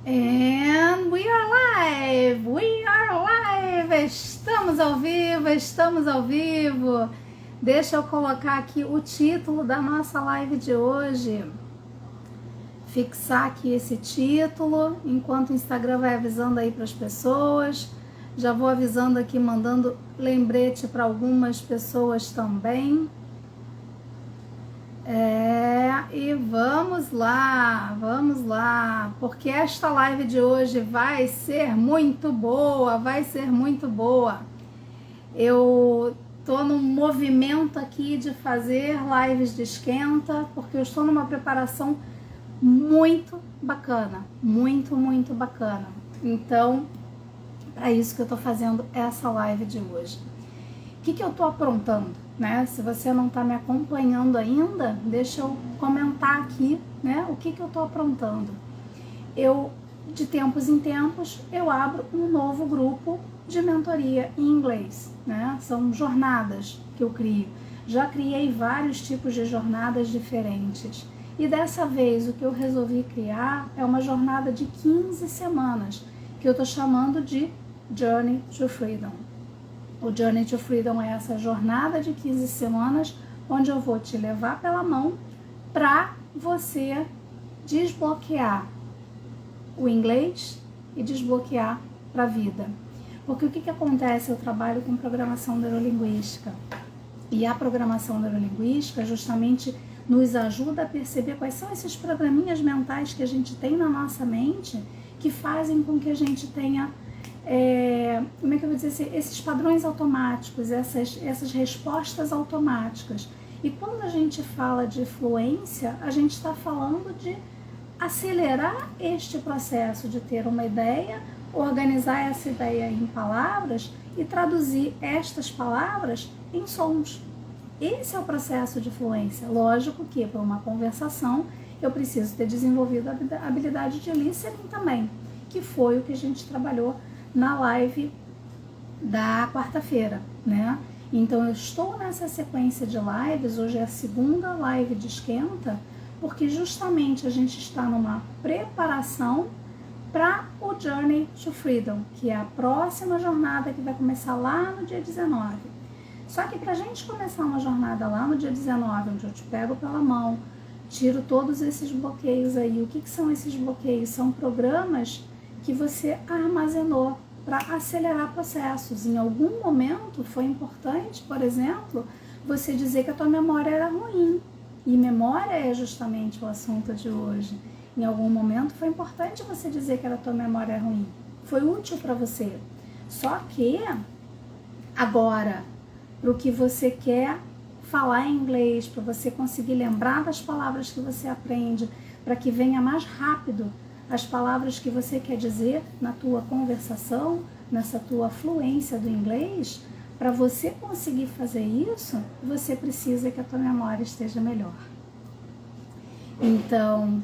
And we are live! We are live! Estamos ao vivo, estamos ao vivo! Deixa eu colocar aqui o título da nossa live de hoje. Fixar aqui esse título, enquanto o Instagram vai avisando aí para as pessoas. Já vou avisando aqui, mandando lembrete para algumas pessoas também. E vamos lá, porque esta live de hoje vai ser muito boa, Eu tô num movimento aqui de fazer lives de esquenta, porque eu estou numa preparação muito bacana, muito bacana. Então, é isso que eu tô fazendo essa live de hoje. O que eu tô aprontando? Né? Se você não está me acompanhando ainda, deixa eu comentar aqui, né, o que eu estou aprontando. De tempos em tempos, eu abro um novo grupo de mentoria em inglês, né? São jornadas que eu crio. Já criei vários tipos de jornadas diferentes. E dessa vez, o que eu resolvi criar é uma jornada de 15 semanas, que eu estou chamando de Journey to Freedom. O Journey to Freedom é essa jornada de 15 semanas onde eu vou te levar pela mão para você desbloquear o inglês e desbloquear para a vida. Porque o que acontece? Eu trabalho com programação neurolinguística e a programação neurolinguística justamente nos ajuda a perceber quais são esses programinhas mentais que a gente tem na nossa mente que fazem com que a gente tenha como é que eu vou dizer assim, esses padrões automáticos, essas respostas automáticas. E quando a gente fala de fluência, a gente está falando de acelerar este processo de ter uma ideia, organizar essa ideia em palavras e traduzir estas palavras em sons. Esse é o processo de fluência. Lógico que para uma conversação eu preciso ter desenvolvido a habilidade de listening também, que foi o que a gente trabalhou na live da quarta-feira, né? Então eu estou nessa sequência de lives, hoje é a segunda live de esquenta, porque justamente a gente está numa preparação para o Journey to Freedom, que é a próxima jornada que vai começar lá no dia 19. Só que para a gente começar uma jornada lá no dia 19, onde eu te pego pela mão, tiro todos esses bloqueios aí. O que são esses bloqueios? São programas que você armazenou para acelerar processos. Em algum momento foi importante, por exemplo, você dizer que a tua memória era ruim. E memória é justamente o assunto de hoje. Em algum momento foi importante você dizer que a tua memória é ruim. Foi útil para você. Só que agora, para o que você quer falar em inglês, para você conseguir lembrar das palavras que você aprende, para que venha mais rápido as palavras que você quer dizer na tua conversação, nessa tua fluência do inglês, para você conseguir fazer isso, você precisa que a tua memória esteja melhor. Então,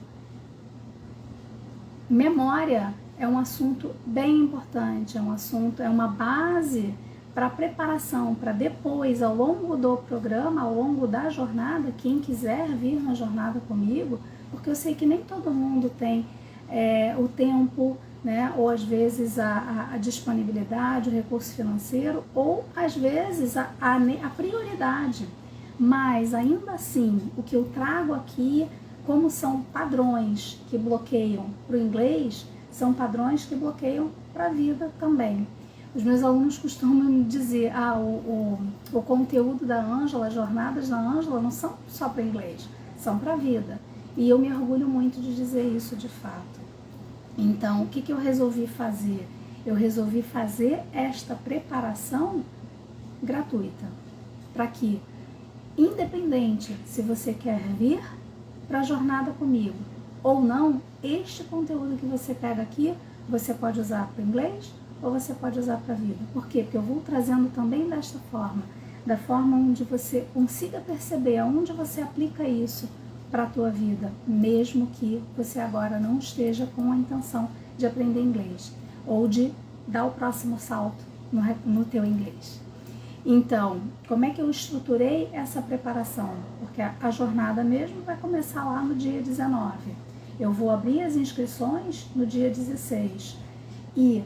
memória é um assunto bem importante, é uma base para a preparação, para depois, ao longo do programa, ao longo da jornada, quem quiser vir na jornada comigo, porque eu sei que nem todo mundo tem o tempo, né, ou às vezes a disponibilidade, o recurso financeiro, ou às vezes a prioridade. Mas ainda assim, o que eu trago aqui, como são padrões que bloqueiam para o inglês, são padrões que bloqueiam para a vida também. Os meus alunos costumam dizer, o conteúdo da Ângela, as jornadas da Ângela não são só para inglês, são para a vida. E eu me orgulho muito de dizer isso de fato. Então, o que eu resolvi fazer? Eu resolvi fazer esta preparação gratuita, para que, independente se você quer vir para a jornada comigo ou não, este conteúdo que você pega aqui, você pode usar para o inglês ou você pode usar para a vida. Por quê? Porque eu vou trazendo também desta forma, da forma onde você consiga perceber aonde você aplica isso para a tua vida, mesmo que você agora não esteja com a intenção de aprender inglês ou de dar o próximo salto no teu inglês. Então, como é que eu estruturei essa preparação? Porque a jornada mesmo vai começar lá no dia 19. Eu vou abrir as inscrições no dia 16 e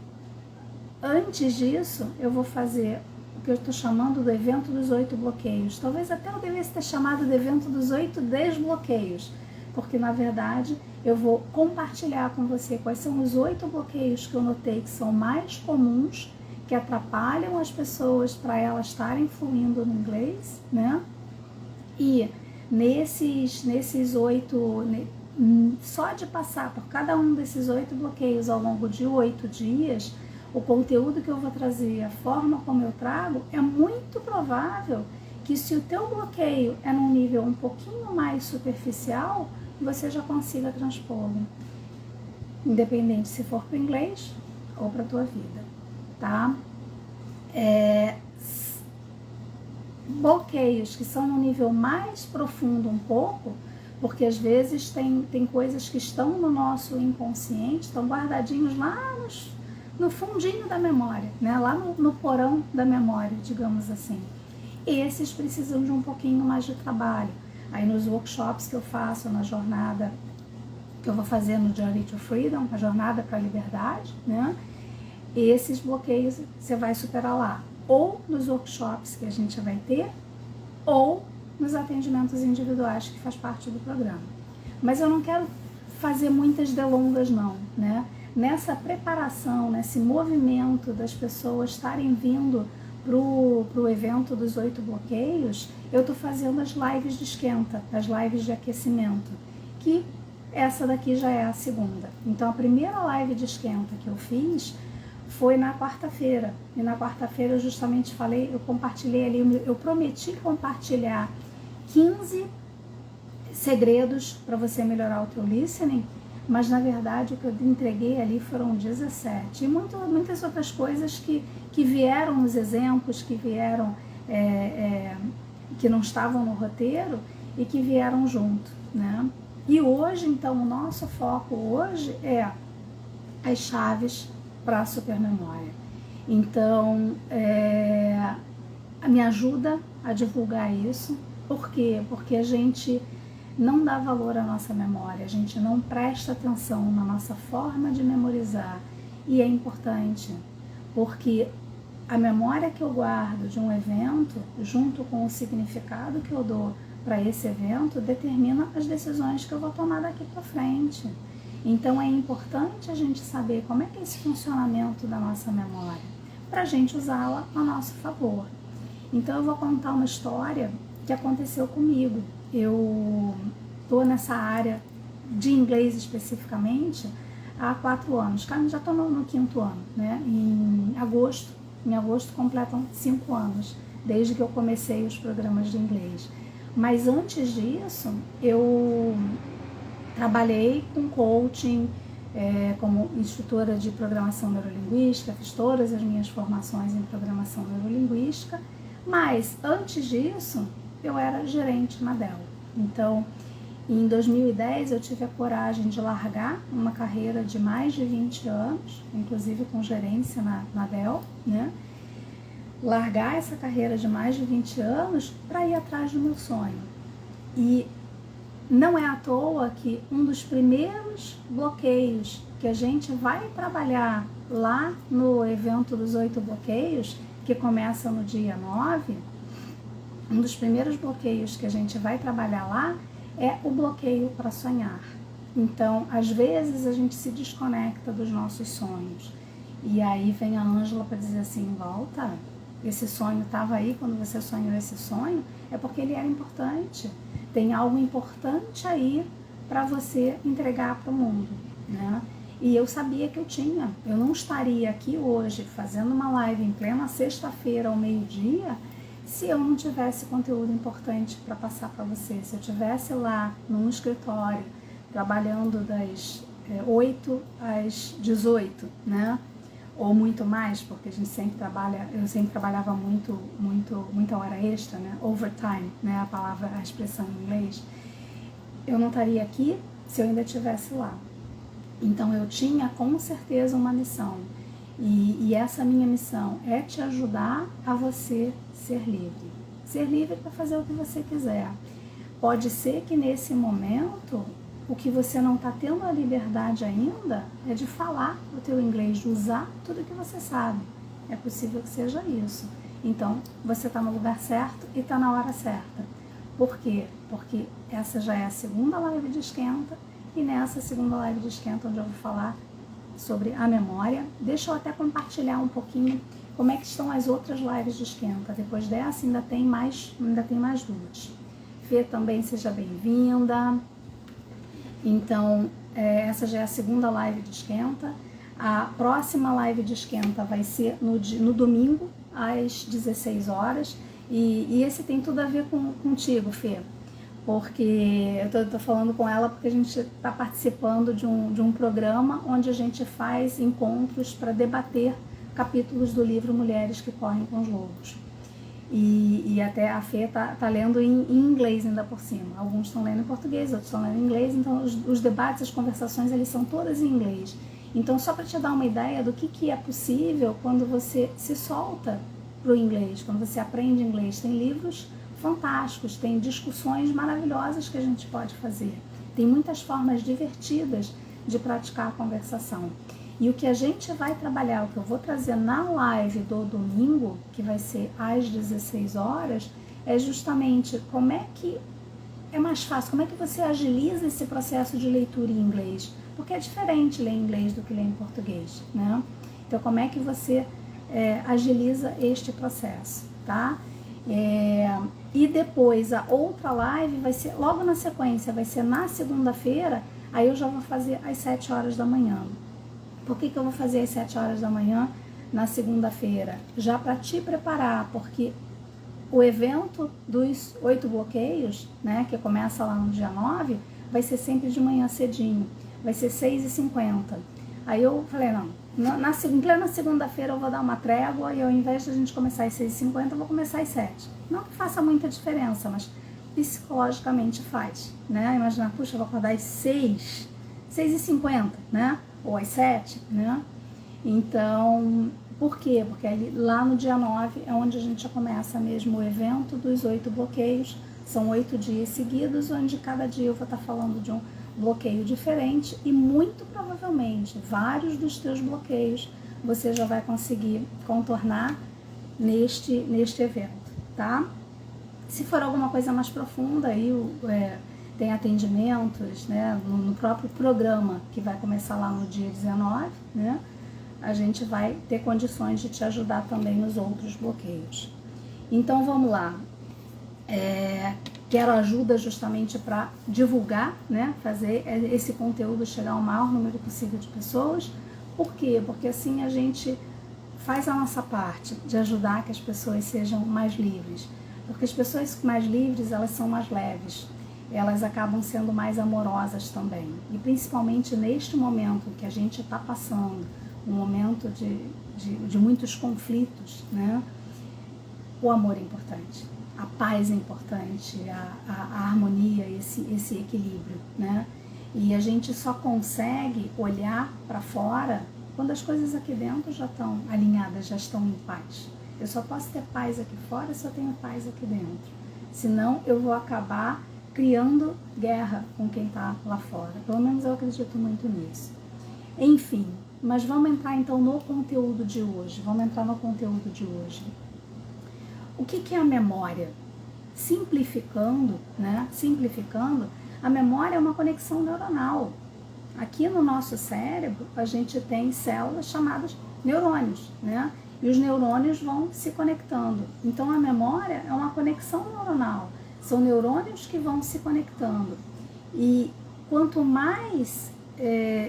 antes disso eu vou fazer o que eu estou chamando do evento dos 8 bloqueios. Talvez até eu devesse ter chamado de evento dos 8 desbloqueios, porque na verdade eu vou compartilhar com você quais são os 8 bloqueios que eu notei que são mais comuns, que atrapalham as pessoas para elas estarem fluindo no inglês, né? E nesses 8, só de passar por cada um desses 8 bloqueios ao longo de 8 dias, o conteúdo que eu vou trazer, a forma como eu trago, é muito provável que se o teu bloqueio é num nível um pouquinho mais superficial, você já consiga transpô-lo, independente se for para o inglês ou para a tua vida, tá? Bloqueios que são no nível mais profundo um pouco, porque às vezes tem coisas que estão no nosso inconsciente, estão guardadinhos lá no fundinho da memória, né? Lá no porão da memória, digamos assim. Esses precisam de um pouquinho mais de trabalho. Aí nos workshops que eu faço, na jornada que eu vou fazer no Journey to Freedom, a jornada para a liberdade, né? Esses bloqueios você vai superar lá. Ou nos workshops que a gente vai ter, ou nos atendimentos individuais que faz parte do programa. Mas eu não quero fazer muitas delongas não, né? Nessa preparação, nesse movimento das pessoas estarem vindo pro evento dos 8 bloqueios, eu estou fazendo as lives de esquenta, as lives de aquecimento, que essa daqui já é a segunda. Então a primeira live de esquenta que eu fiz foi na quarta-feira, e na quarta-feira eu justamente falei, eu compartilhei ali, eu prometi compartilhar 15 segredos para você melhorar o teu listening, mas na verdade o que eu entreguei ali foram 17, e muitas outras coisas que vieram nos exemplos, que vieram, que não estavam no roteiro e que vieram junto, né? E hoje, então, o nosso foco hoje é as chaves para a supermemória. Então, me ajuda a divulgar isso. Por quê? Porque a gente não dá valor à nossa memória, a gente não presta atenção na nossa forma de memorizar. E é importante, porque a memória que eu guardo de um evento, junto com o significado que eu dou para esse evento, determina as decisões que eu vou tomar daqui para frente. Então é importante a gente saber como é que é esse funcionamento da nossa memória, para a gente usá-la a nosso favor. Então eu vou contar uma história que aconteceu comigo. Eu estou nessa área de inglês especificamente há 4 anos, já estou no 5º ano, né? Em agosto completam 5 anos, desde que eu comecei os programas de inglês. Mas antes disso, eu trabalhei com coaching, como instrutora de programação neurolinguística, fiz todas as minhas formações em programação neurolinguística, mas antes disso, eu era gerente na Dell. Então, em 2010, eu tive a coragem de largar uma carreira de mais de 20 anos, inclusive com gerência na Dell, né? Largar essa carreira de mais de 20 anos para ir atrás do meu sonho. E não é à toa que um dos primeiros bloqueios que a gente vai trabalhar lá no evento dos 8 bloqueios, que começa no dia 9, um dos primeiros bloqueios que a gente vai trabalhar lá é o bloqueio para sonhar. Então, às vezes a gente se desconecta dos nossos sonhos. E aí vem a Ângela para dizer assim, volta, esse sonho estava aí quando você sonhou esse sonho, é porque ele era importante. Tem algo importante aí para você entregar para o mundo, né? E eu sabia que eu tinha. Eu não estaria aqui hoje fazendo uma live em plena sexta-feira ao meio-dia se eu não tivesse conteúdo importante para passar para você. Se eu estivesse lá num escritório trabalhando das 8 às 18, né? Ou muito mais, porque a gente sempre trabalha, eu sempre trabalhava muita hora extra, né? Overtime, né? A expressão em inglês. Eu não estaria aqui se eu ainda estivesse lá. Então eu tinha com certeza uma missão. E essa minha missão é te ajudar a você ser livre. Ser livre para fazer o que você quiser. Pode ser que nesse momento o que você não está tendo a liberdade ainda é de falar o teu inglês, de usar tudo que você sabe. É possível que seja isso. Então, você está no lugar certo e está na hora certa. Por quê? Porque essa já é a segunda live de esquenta, e nessa segunda live de esquenta, onde eu vou falar sobre a memória, deixa eu até compartilhar um pouquinho como é que estão as outras lives de esquenta. Depois dessa ainda tem mais 2. Fê, também seja bem-vinda. Então, essa já é a segunda live de esquenta. A próxima live de esquenta vai ser no domingo, às 16 horas. E esse tem tudo a ver contigo, Fê. Porque eu tô falando com ela porque a gente está participando de um programa onde a gente faz encontros para debater capítulos do livro Mulheres que Correm com os Lobos. E até a Fê tá lendo em inglês ainda por cima. Alguns estão lendo em português, outros estão lendo em inglês. Então os debates, as conversações, eles são todas em inglês. Então, só para te dar uma ideia do que é possível quando você se solta para o inglês, quando você aprende inglês. Tem livros fantásticos, tem discussões maravilhosas que a gente pode fazer. Tem muitas formas divertidas de praticar a conversação. E o que a gente vai trabalhar, o que eu vou trazer na live do domingo, que vai ser às 16 horas, é justamente como é que é mais fácil, como é que você agiliza esse processo de leitura em inglês. Porque é diferente ler em inglês do que ler em português, né? Então, como é que você agiliza este processo, tá? E depois a outra live vai ser logo na sequência, vai ser na segunda-feira, aí eu já vou fazer às 7 horas da manhã. Por que eu vou fazer às 7 horas da manhã na segunda-feira? Já para te preparar, porque o evento dos 8 bloqueios, né, que começa lá no dia 9, vai ser sempre de manhã cedinho, vai ser 6h50. Aí eu falei, não, em plena segunda-feira eu vou dar uma trégua e ao invés de a gente começar às 6h50, eu vou começar às 7. Não que faça muita diferença, mas psicologicamente faz, né? Imagina, puxa, eu vou acordar às 6h50, né? Ou às 7, né? Então, por quê? Porque lá no dia 9 é onde a gente já começa mesmo o evento dos 8 bloqueios. São 8 dias seguidos, onde cada dia eu vou estar falando de um bloqueio diferente e muito provavelmente vários dos teus bloqueios você já vai conseguir contornar neste evento, tá? Se for alguma coisa mais profunda, aí tem atendimentos, né, no próprio programa que vai começar lá no dia 19, né? A gente vai ter condições de te ajudar também nos outros bloqueios. Então vamos lá. Quero ajuda justamente para divulgar, né, fazer esse conteúdo chegar ao maior número possível de pessoas. Por quê? Porque assim a gente faz a nossa parte de ajudar que as pessoas sejam mais livres. Porque as pessoas mais livres, elas são mais leves, elas acabam sendo mais amorosas também. E principalmente neste momento que a gente está passando, um momento de muitos conflitos, né? O amor é importante, a paz é importante, a harmonia, esse equilíbrio, né? E a gente só consegue olhar para fora quando as coisas aqui dentro já estão alinhadas, já estão em paz. Eu só posso ter paz aqui fora se eu tenho paz aqui dentro. Senão eu vou acabar criando guerra com quem está lá fora. Pelo menos eu acredito muito nisso. Enfim, mas vamos entrar então no conteúdo de hoje. O que é a memória? Simplificando, né? Simplificando, a memória é uma conexão neuronal. Aqui no nosso cérebro, a gente tem células chamadas neurônios, né? E os neurônios vão se conectando. Então, a memória é uma conexão neuronal. São neurônios que vão se conectando. E quanto mais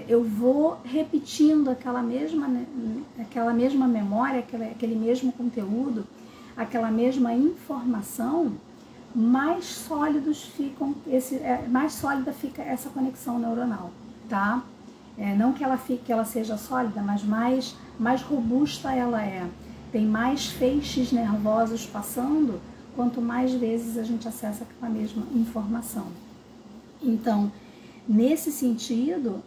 eu vou repetindo aquela mesma memória, aquele mesmo conteúdo, aquela mesma informação, mais sólidos ficam mais sólida fica essa conexão neuronal, tá? Não que ela seja sólida, mas mais robusta ela é. Tem mais feixes nervosos passando, quanto mais vezes a gente acessa a mesma informação. Então, nesse sentido,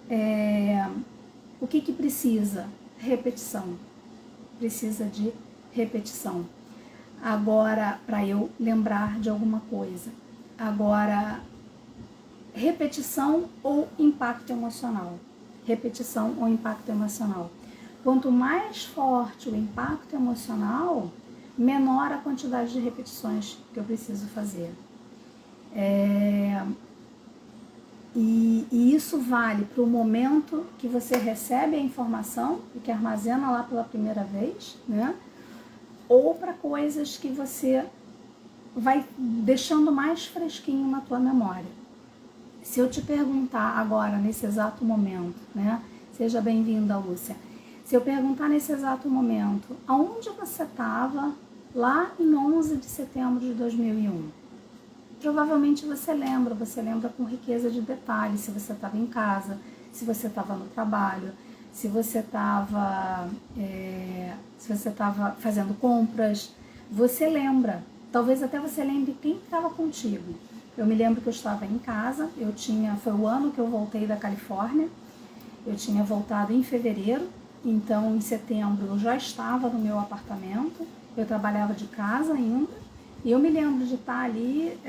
o que precisa? Repetição. Precisa de repetição. Agora, para eu lembrar de alguma coisa. Agora, repetição ou impacto emocional. Repetição ou impacto emocional. Quanto mais forte o impacto emocional, menor a quantidade de repetições que eu preciso fazer. E isso vale para o momento que você recebe a informação e que armazena lá pela primeira vez, né? Ou para coisas que você vai deixando mais fresquinho na tua memória. Se eu te perguntar agora, nesse exato momento, né? Seja bem-vinda, Lúcia. Se eu perguntar nesse exato momento, aonde você estava lá em 11 de setembro de 2001? Provavelmente você lembra com riqueza de detalhes, se você estava em casa, se você estava no trabalho, se você estava fazendo compras, você lembra. Talvez até você lembre quem estava contigo. Eu me lembro que eu estava em casa, foi o ano que eu voltei da Califórnia, eu tinha voltado em fevereiro, então em setembro eu já estava no meu apartamento, eu trabalhava de casa ainda, e eu me lembro de estar ali,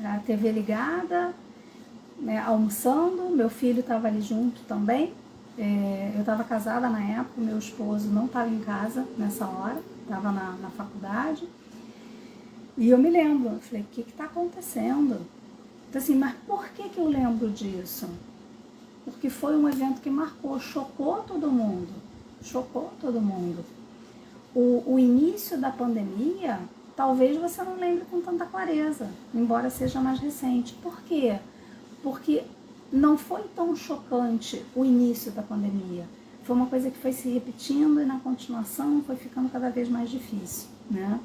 a TV ligada, né, almoçando, meu filho estava ali junto também, eu estava casada na época, meu esposo não estava em casa nessa hora, estava na faculdade, e eu me lembro, eu falei, o que está acontecendo? Então assim, mas por que eu lembro disso? Porque foi um evento que marcou, chocou todo mundo. O início da pandemia, talvez você não lembre com tanta clareza, embora seja mais recente. Por quê? Porque não foi tão chocante o início da pandemia. Foi uma coisa que foi se repetindo e na continuação foi ficando cada vez mais difícil, né?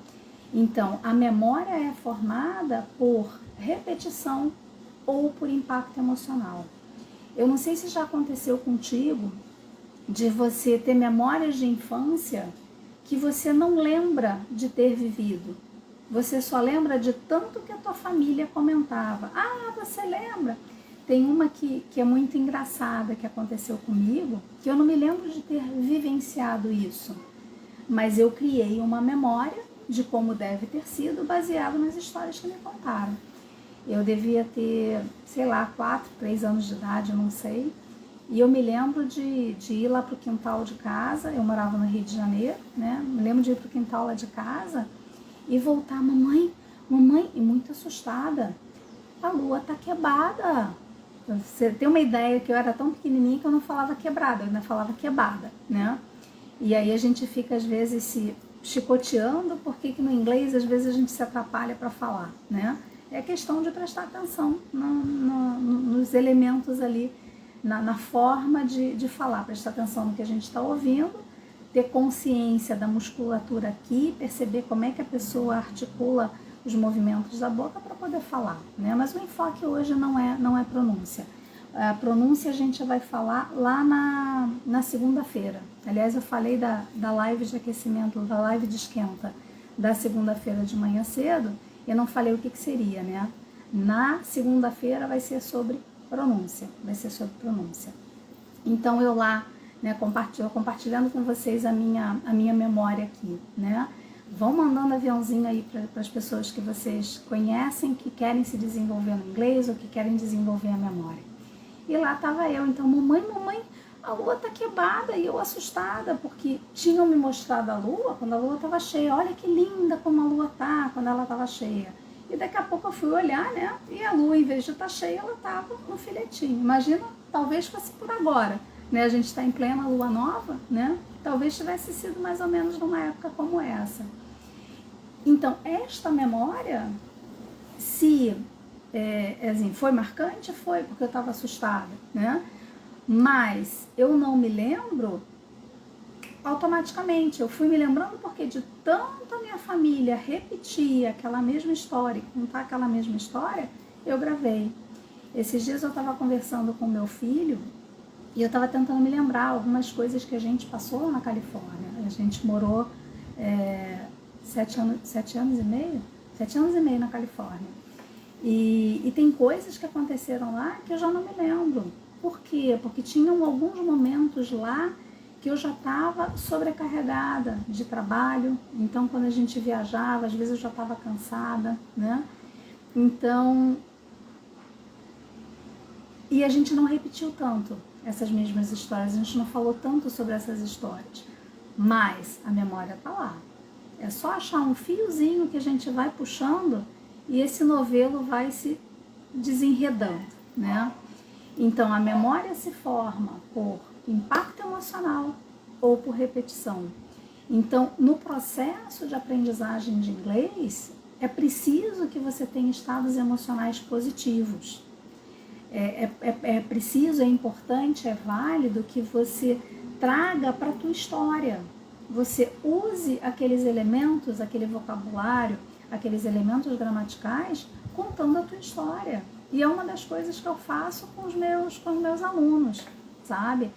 Então, a memória é formada por repetição ou por impacto emocional. Eu não sei se já aconteceu contigo de você ter memórias de infância que você não lembra de ter vivido. Você só lembra de tanto que a tua família comentava. Ah, você lembra? Tem uma que é muito engraçada que aconteceu comigo, que eu não me lembro de ter vivenciado isso. Mas eu criei uma memória de como deve ter sido baseado nas histórias que me contaram. Eu devia ter, sei lá, 4, 3 anos de idade, eu não sei. E eu me lembro de ir lá pro quintal de casa, eu morava no Rio de Janeiro, né? Me lembro de ir pro quintal lá de casa e voltar, mamãe, e muito assustada. A lua tá quebrada. Você tem uma ideia que eu era tão pequenininha que eu não falava quebrada, eu ainda falava quebrada, né? E aí a gente fica às vezes se chicoteando, porque que no inglês às vezes a gente se atrapalha para falar, né? É questão de prestar atenção nos elementos ali, na forma de falar, prestar atenção no que a gente está ouvindo, ter consciência da musculatura aqui, perceber como é que a pessoa articula os movimentos da boca para poder falar, né? Mas o enfoque hoje não é pronúncia. A pronúncia a gente vai falar lá na segunda-feira. Aliás, eu falei da live de aquecimento, da live de esquenta da segunda-feira de manhã cedo, eu não falei o que seria, né? Na segunda-feira vai ser sobre pronúncia, Então eu lá, né, compartilhando com vocês a minha memória aqui, né? Vão mandando aviãozinho aí para as pessoas que vocês conhecem, que querem se desenvolver no inglês ou que querem desenvolver a memória. E lá estava eu, então, mamãe, a lua tá quebrada, e eu assustada, porque tinham me mostrado a lua quando a lua estava cheia. Olha que linda como a lua tá quando ela estava cheia. E daqui a pouco eu fui olhar, né? E a lua, em vez de estar cheia, ela estava no filetinho. Imagina, talvez fosse por agora, né? A gente está em plena lua nova, né? Talvez tivesse sido mais ou menos numa época como essa. Então, esta memória, se assim, foi marcante, foi porque eu estava assustada, né? Mas eu não me lembro automaticamente. Eu fui me lembrando porque de tanto a minha família repetir aquela mesma história, contar aquela mesma história, eu gravei. Esses dias eu estava conversando com meu filho e eu estava tentando me lembrar algumas coisas que a gente passou lá na Califórnia. A gente morou 7 anos e meio na Califórnia. E tem coisas que aconteceram lá que eu já não me lembro. Por quê? Porque tinham alguns momentos lá que eu já estava sobrecarregada de trabalho. Então, quando a gente viajava, às vezes eu já estava cansada, né? Então, E a gente não repetiu tanto essas mesmas histórias, a gente não falou tanto sobre essas histórias, mas a memória está lá. É só achar um fiozinho que a gente vai puxando e esse novelo vai se desenredando, né? Então a memória se forma por impacto emocional ou por repetição. Então, no processo de aprendizagem de inglês, é preciso que você tenha estados emocionais positivos. É preciso, é importante, é válido que você traga para a tua história. Você use aqueles elementos, aquele vocabulário, aqueles elementos gramaticais contando a tua história. E é uma das coisas que eu faço com os meus alunos, sabe?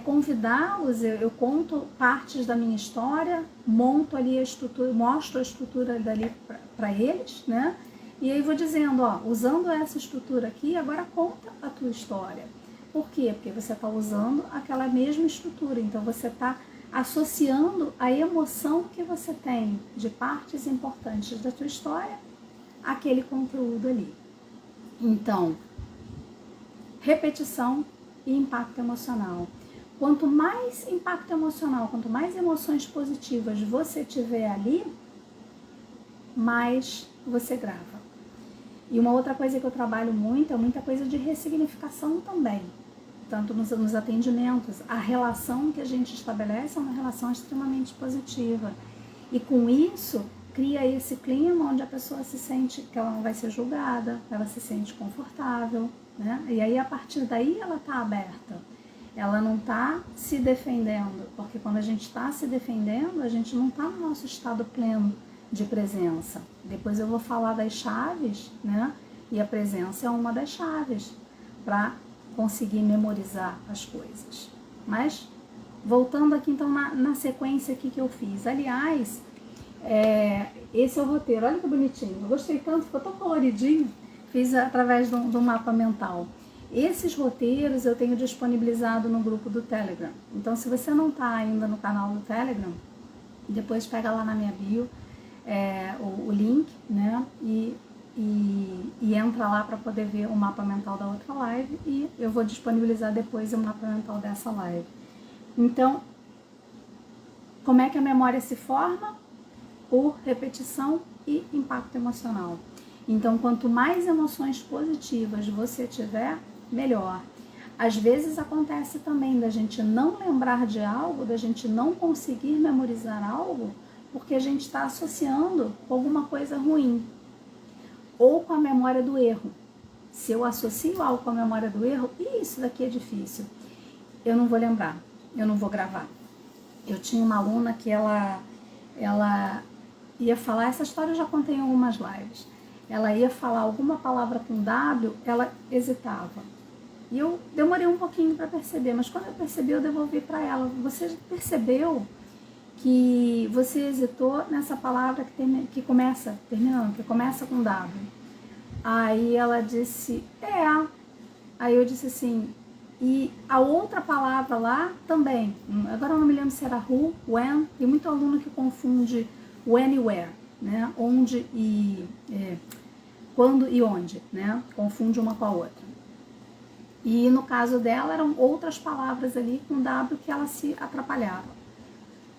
Convidá-los, eu conto partes da minha história, monto ali a estrutura, mostro a estrutura dali para eles, né? E aí vou dizendo, ó, usando essa estrutura aqui, agora conta a tua história. Por quê? Porque você está usando aquela mesma estrutura, então você está associando a emoção que você tem de partes importantes da tua história àquele conteúdo ali. Então, repetição e impacto emocional. Quanto mais impacto emocional, quanto mais emoções positivas você tiver ali, mais você grava. E uma outra coisa que eu trabalho muito é muita coisa de ressignificação também, tanto nos atendimentos. A relação que a gente estabelece é uma relação extremamente positiva. E com isso, cria esse clima onde a pessoa se sente que ela não vai ser julgada, ela se sente confortável, né? E aí, a partir daí, ela está aberta. Ela não está se defendendo, porque quando a gente está se defendendo, a gente não está no nosso estado pleno de presença. Depois eu vou falar das chaves, né? E a presença é uma das chaves para conseguir memorizar as coisas. Mas, voltando aqui então na sequência aqui que eu fiz. Aliás, esse é o roteiro, olha que bonitinho. Eu gostei tanto, ficou tão coloridinho. Fiz através do mapa mental. Esses roteiros eu tenho disponibilizado no grupo do Telegram. Então, se você não está ainda no canal do Telegram, depois pega lá na minha bio o link, né? E entra lá para poder ver o mapa mental da outra live e eu vou disponibilizar depois o mapa mental dessa live. Então, como é que a memória se forma? Por repetição e impacto emocional. Então, quanto mais emoções positivas você tiver, melhor. Às vezes acontece também da gente não lembrar de algo, da gente não conseguir memorizar algo, porque a gente está associando com alguma coisa ruim. Ou com a memória do erro. Se eu associo algo com a memória do erro, isso daqui é difícil. Eu não vou lembrar, eu não vou gravar. Eu tinha uma aluna que ela ia falar, essa história eu já contei em algumas lives. Ela ia falar alguma palavra com W, ela hesitava. E eu demorei um pouquinho para perceber, mas quando eu percebi, eu devolvi para ela. Você percebeu que você hesitou nessa palavra que começa com W? Aí ela disse, Aí eu disse assim, e a outra palavra lá também. Agora eu não me lembro se era who, when, e muito aluno que confunde when e where, né? Onde e quando e onde, né? Confunde uma com a outra. E no caso dela eram outras palavras ali com W que ela se atrapalhava.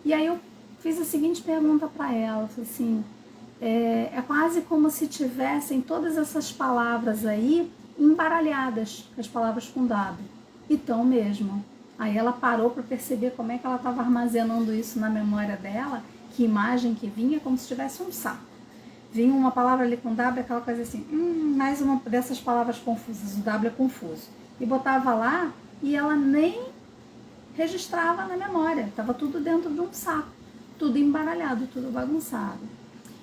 E aí eu fiz a seguinte pergunta para ela, assim, é quase como se tivessem todas essas palavras aí embaralhadas, as palavras com W. E tão mesmo. Aí ela parou para perceber como é que ela estava armazenando isso na memória dela, que imagem que vinha, como se tivesse um saco. Vinha uma palavra ali com W, aquela coisa assim, mais uma dessas palavras confusas, o W é confuso. E botava lá e ela nem registrava na memória, estava tudo dentro de um saco, tudo embaralhado, tudo bagunçado.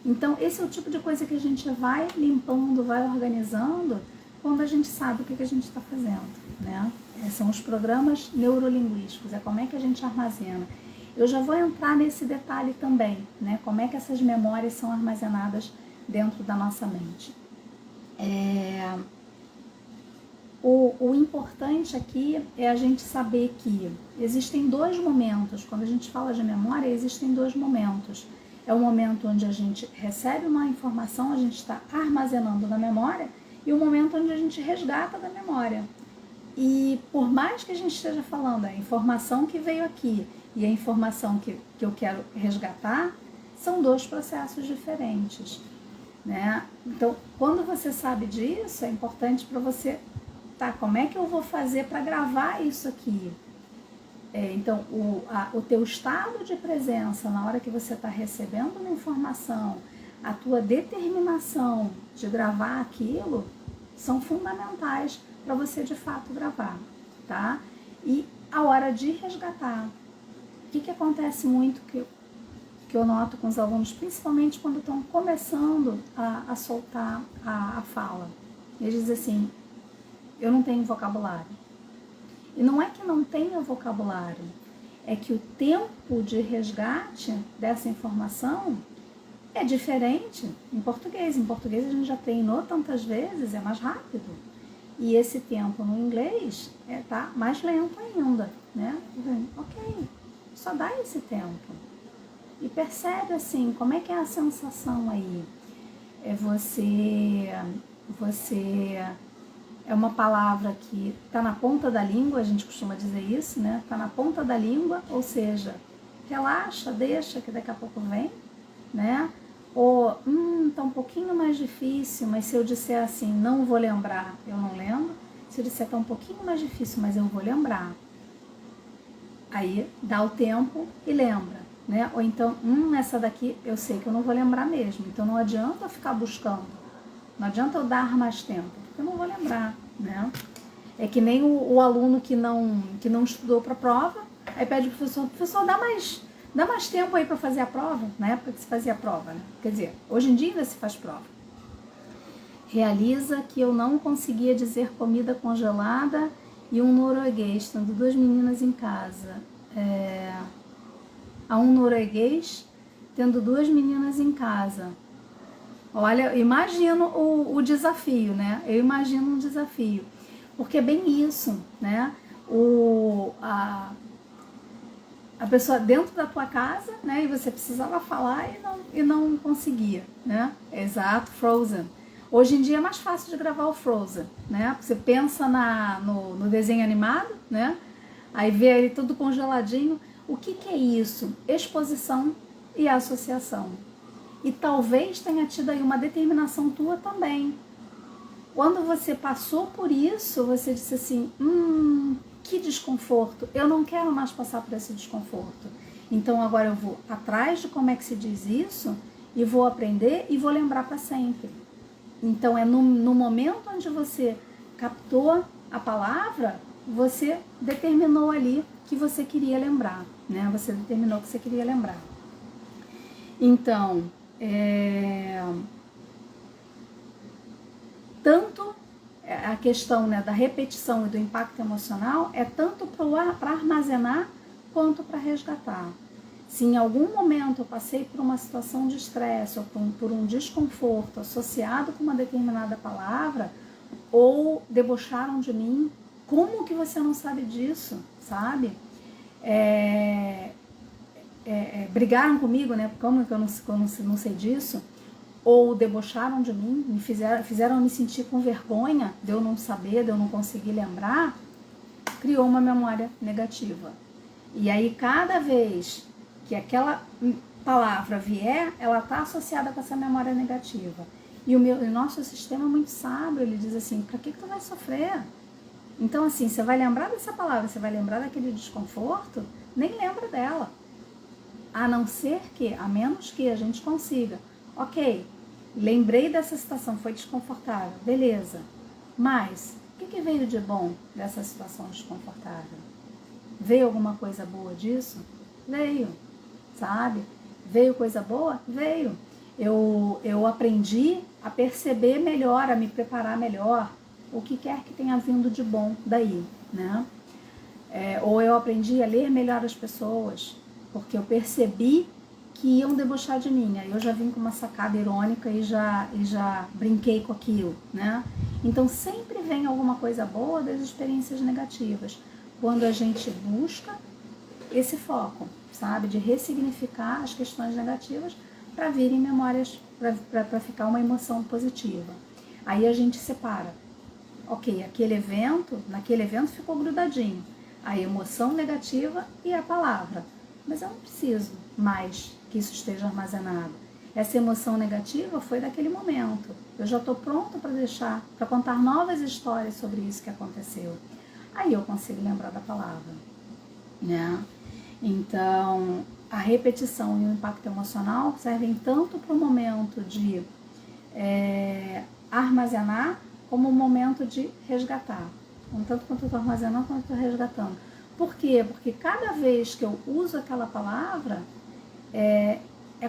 Então, esse é o tipo de coisa que a gente vai limpando, vai organizando, quando a gente sabe o que a gente está fazendo, né? São os programas neurolinguísticos, é como é que a gente armazena. Eu já vou entrar nesse detalhe também, né? Como é que essas memórias são armazenadas dentro da nossa mente. O importante aqui é a gente saber que existem dois momentos. Quando a gente fala de memória, existem dois momentos. É o momento onde a gente recebe uma informação, a gente está armazenando na memória, e o momento onde a gente resgata da memória. E por mais que a gente esteja falando a informação que veio aqui e a informação que eu quero resgatar, são dois processos diferentes, né? Então, quando você sabe disso, é importante para você, tá, como é que eu vou fazer para gravar isso aqui? Então, o teu estado de presença na hora que você está recebendo uma informação, a tua determinação de gravar aquilo, são fundamentais para você de fato gravar, tá? E a hora de resgatar. O que acontece muito que eu noto com os alunos, principalmente quando estão começando a soltar a fala. Eles dizem assim, eu não tenho vocabulário. E não é que não tenha vocabulário, é que o tempo de resgate dessa informação é diferente em português. Em português a gente já treinou tantas vezes, é mais rápido. E esse tempo no inglês tá mais lento ainda, né? Ok, só dá esse tempo. E percebe assim, como é que é a sensação aí? Você é uma palavra que está na ponta da língua, a gente costuma dizer isso, né? Está na ponta da língua, ou seja, relaxa, deixa que daqui a pouco vem, né? Ou, tá um pouquinho mais difícil, mas se eu disser assim, não vou lembrar, eu não lembro. Se eu disser tá um pouquinho mais difícil, mas eu vou lembrar. Aí dá o tempo e lembra, né? Ou então, essa daqui eu sei que eu não vou lembrar mesmo, então não adianta eu ficar buscando, não adianta eu dar mais tempo, porque eu não vou lembrar, né? É que nem o aluno que não estudou para a prova, aí pede pro professor, dá mais tempo aí para fazer a prova, na época que se fazia a prova, né? Quer dizer, hoje em dia ainda se faz prova. Realiza que eu não conseguia dizer comida congelada e um norueguês, tendo 2 meninas em casa. A um norueguês tendo 2 meninas em casa. Olha, imagino o desafio, né? Eu imagino um desafio. Porque é bem isso, né? A pessoa dentro da tua casa, né? E você precisava falar e não conseguia, né? Exato, Frozen. Hoje em dia é mais fácil de gravar o Frozen, né? Você pensa no desenho animado, né? Aí vê ele tudo congeladinho. O que é isso? Exposição e associação. E talvez tenha tido aí uma determinação tua também. Quando você passou por isso, você disse assim, que desconforto, eu não quero mais passar por esse desconforto. Então agora eu vou atrás de como é que se diz isso e vou aprender e vou lembrar para sempre. Então é no momento onde você captou a palavra, você determinou ali que você queria lembrar, né? Você determinou que você queria lembrar. Então, tanto a questão, né, da repetição e do impacto emocional é tanto para armazenar quanto para resgatar. Se em algum momento eu passei por uma situação de estresse ou por um desconforto associado com uma determinada palavra, ou debocharam de mim, como que você não sabe disso, sabe? Brigaram comigo, né? Como que eu não sei disso? Ou debocharam de mim, fizeram me sentir com vergonha de eu não saber, de eu não conseguir lembrar, criou uma memória negativa. E aí, cada vez que aquela palavra vier, ela está associada com essa memória negativa. E o nosso sistema é muito sábio, ele diz assim, para que tu vai sofrer? Então, assim, você vai lembrar dessa palavra, você vai lembrar daquele desconforto, nem lembra dela. A menos que a gente consiga. Ok, lembrei dessa situação, foi desconfortável, beleza. Mas, o que veio de bom dessa situação desconfortável? Veio alguma coisa boa disso? Veio, sabe? Veio coisa boa? Veio. Eu aprendi a perceber melhor, a me preparar melhor, o que quer que tenha vindo de bom daí, né? Ou eu aprendi a ler melhor as pessoas, porque eu percebi que iam debochar de mim. Aí eu já vim com uma sacada irônica e já brinquei com aquilo, né? Então sempre vem alguma coisa boa das experiências negativas, quando a gente busca esse foco, sabe? De ressignificar as questões negativas para virem memórias, para ficar uma emoção positiva. Aí a gente separa ok, naquele evento ficou grudadinho. A emoção negativa e a palavra. Mas eu não preciso mais que isso esteja armazenado. Essa emoção negativa foi daquele momento. Eu já estou pronta para contar novas histórias sobre isso que aconteceu. Aí eu consigo lembrar da palavra, né? Então, a repetição e o impacto emocional servem tanto para o momento de armazenar, como o momento de resgatar. Tanto quanto eu estou armazenando, quanto eu estou resgatando. Por quê? Porque cada vez que eu uso aquela palavra, é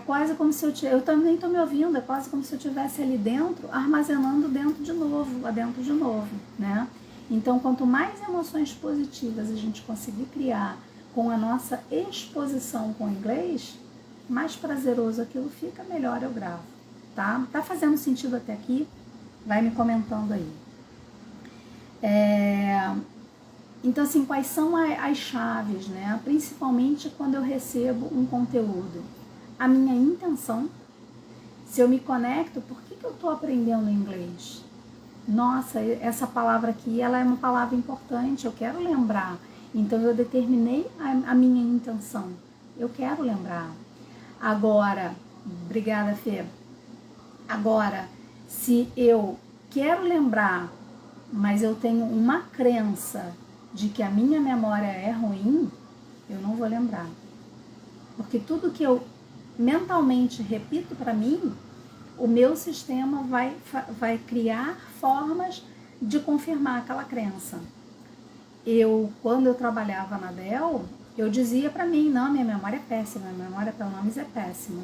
quase como se eu também estou me ouvindo, é quase como se eu estivesse ali dentro, armazenando dentro de novo, né? Então, quanto mais emoções positivas a gente conseguir criar com a nossa exposição com o inglês, mais prazeroso aquilo fica, melhor eu gravo, tá? Tá fazendo sentido até aqui? Vai me comentando aí. Então, assim, quais são as chaves, né? Principalmente quando eu recebo um conteúdo. A minha intenção, se eu me conecto, por que eu estou aprendendo inglês? Nossa, essa palavra aqui, ela é uma palavra importante, eu quero lembrar. Então, eu determinei a minha intenção. Eu quero lembrar. Agora, obrigada, Fê. Agora, se eu quero lembrar, mas eu tenho uma crença de que a minha memória é ruim, eu não vou lembrar. Porque tudo que eu mentalmente repito para mim, o meu sistema vai criar formas de confirmar aquela crença. Quando eu trabalhava na Dell, eu dizia para mim, não, minha memória é péssima, minha memória para nomes é péssima.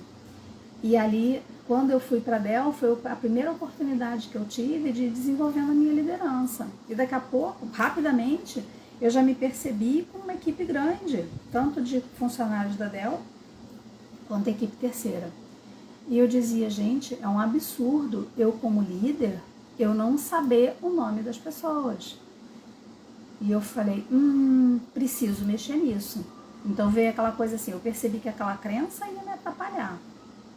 E ali, quando eu fui para a Dell, foi a primeira oportunidade que eu tive de ir desenvolvendo a minha liderança. E daqui a pouco, rapidamente, eu já me percebi com uma equipe grande, tanto de funcionários da Dell, quanto a equipe terceira. E eu dizia, gente, é um absurdo eu como líder, eu não saber o nome das pessoas. E eu falei, preciso mexer nisso. Então veio aquela coisa assim, eu percebi que aquela crença ia me atrapalhar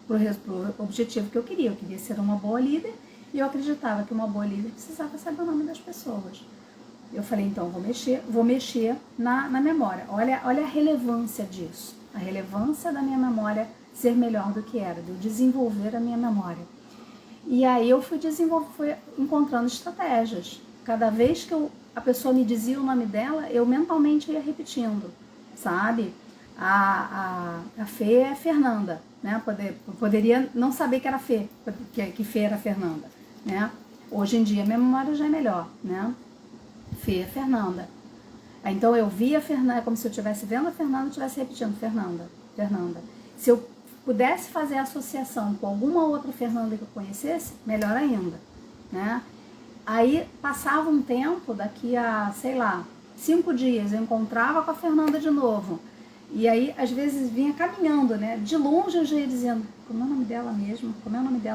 pro objetivo que eu queria ser uma boa líder, e eu acreditava que uma boa líder precisava saber o nome das pessoas. Eu falei, então, vou mexer na memória. Olha a relevância disso, a relevância da minha memória ser melhor do que era, de eu desenvolver a minha memória. E aí eu fui encontrando estratégias. Cada vez que a pessoa me dizia o nome dela, eu mentalmente ia repetindo, sabe? A Fê é Fernanda, né? Poderia não saber que era Fê, que Fê era Fernanda, né? Hoje em dia minha memória já é melhor, né? Fê é Fernanda. Então eu via a Fernanda, como se eu estivesse vendo a Fernanda e estivesse repetindo Fernanda. Se eu pudesse fazer a associação com alguma outra Fernanda que eu conhecesse, melhor ainda, né? Aí passava um tempo, daqui a, 5 dias, eu encontrava com a Fernanda de novo. E aí, às vezes, vinha caminhando, né? De longe eu já ia dizendo, como é o nome dela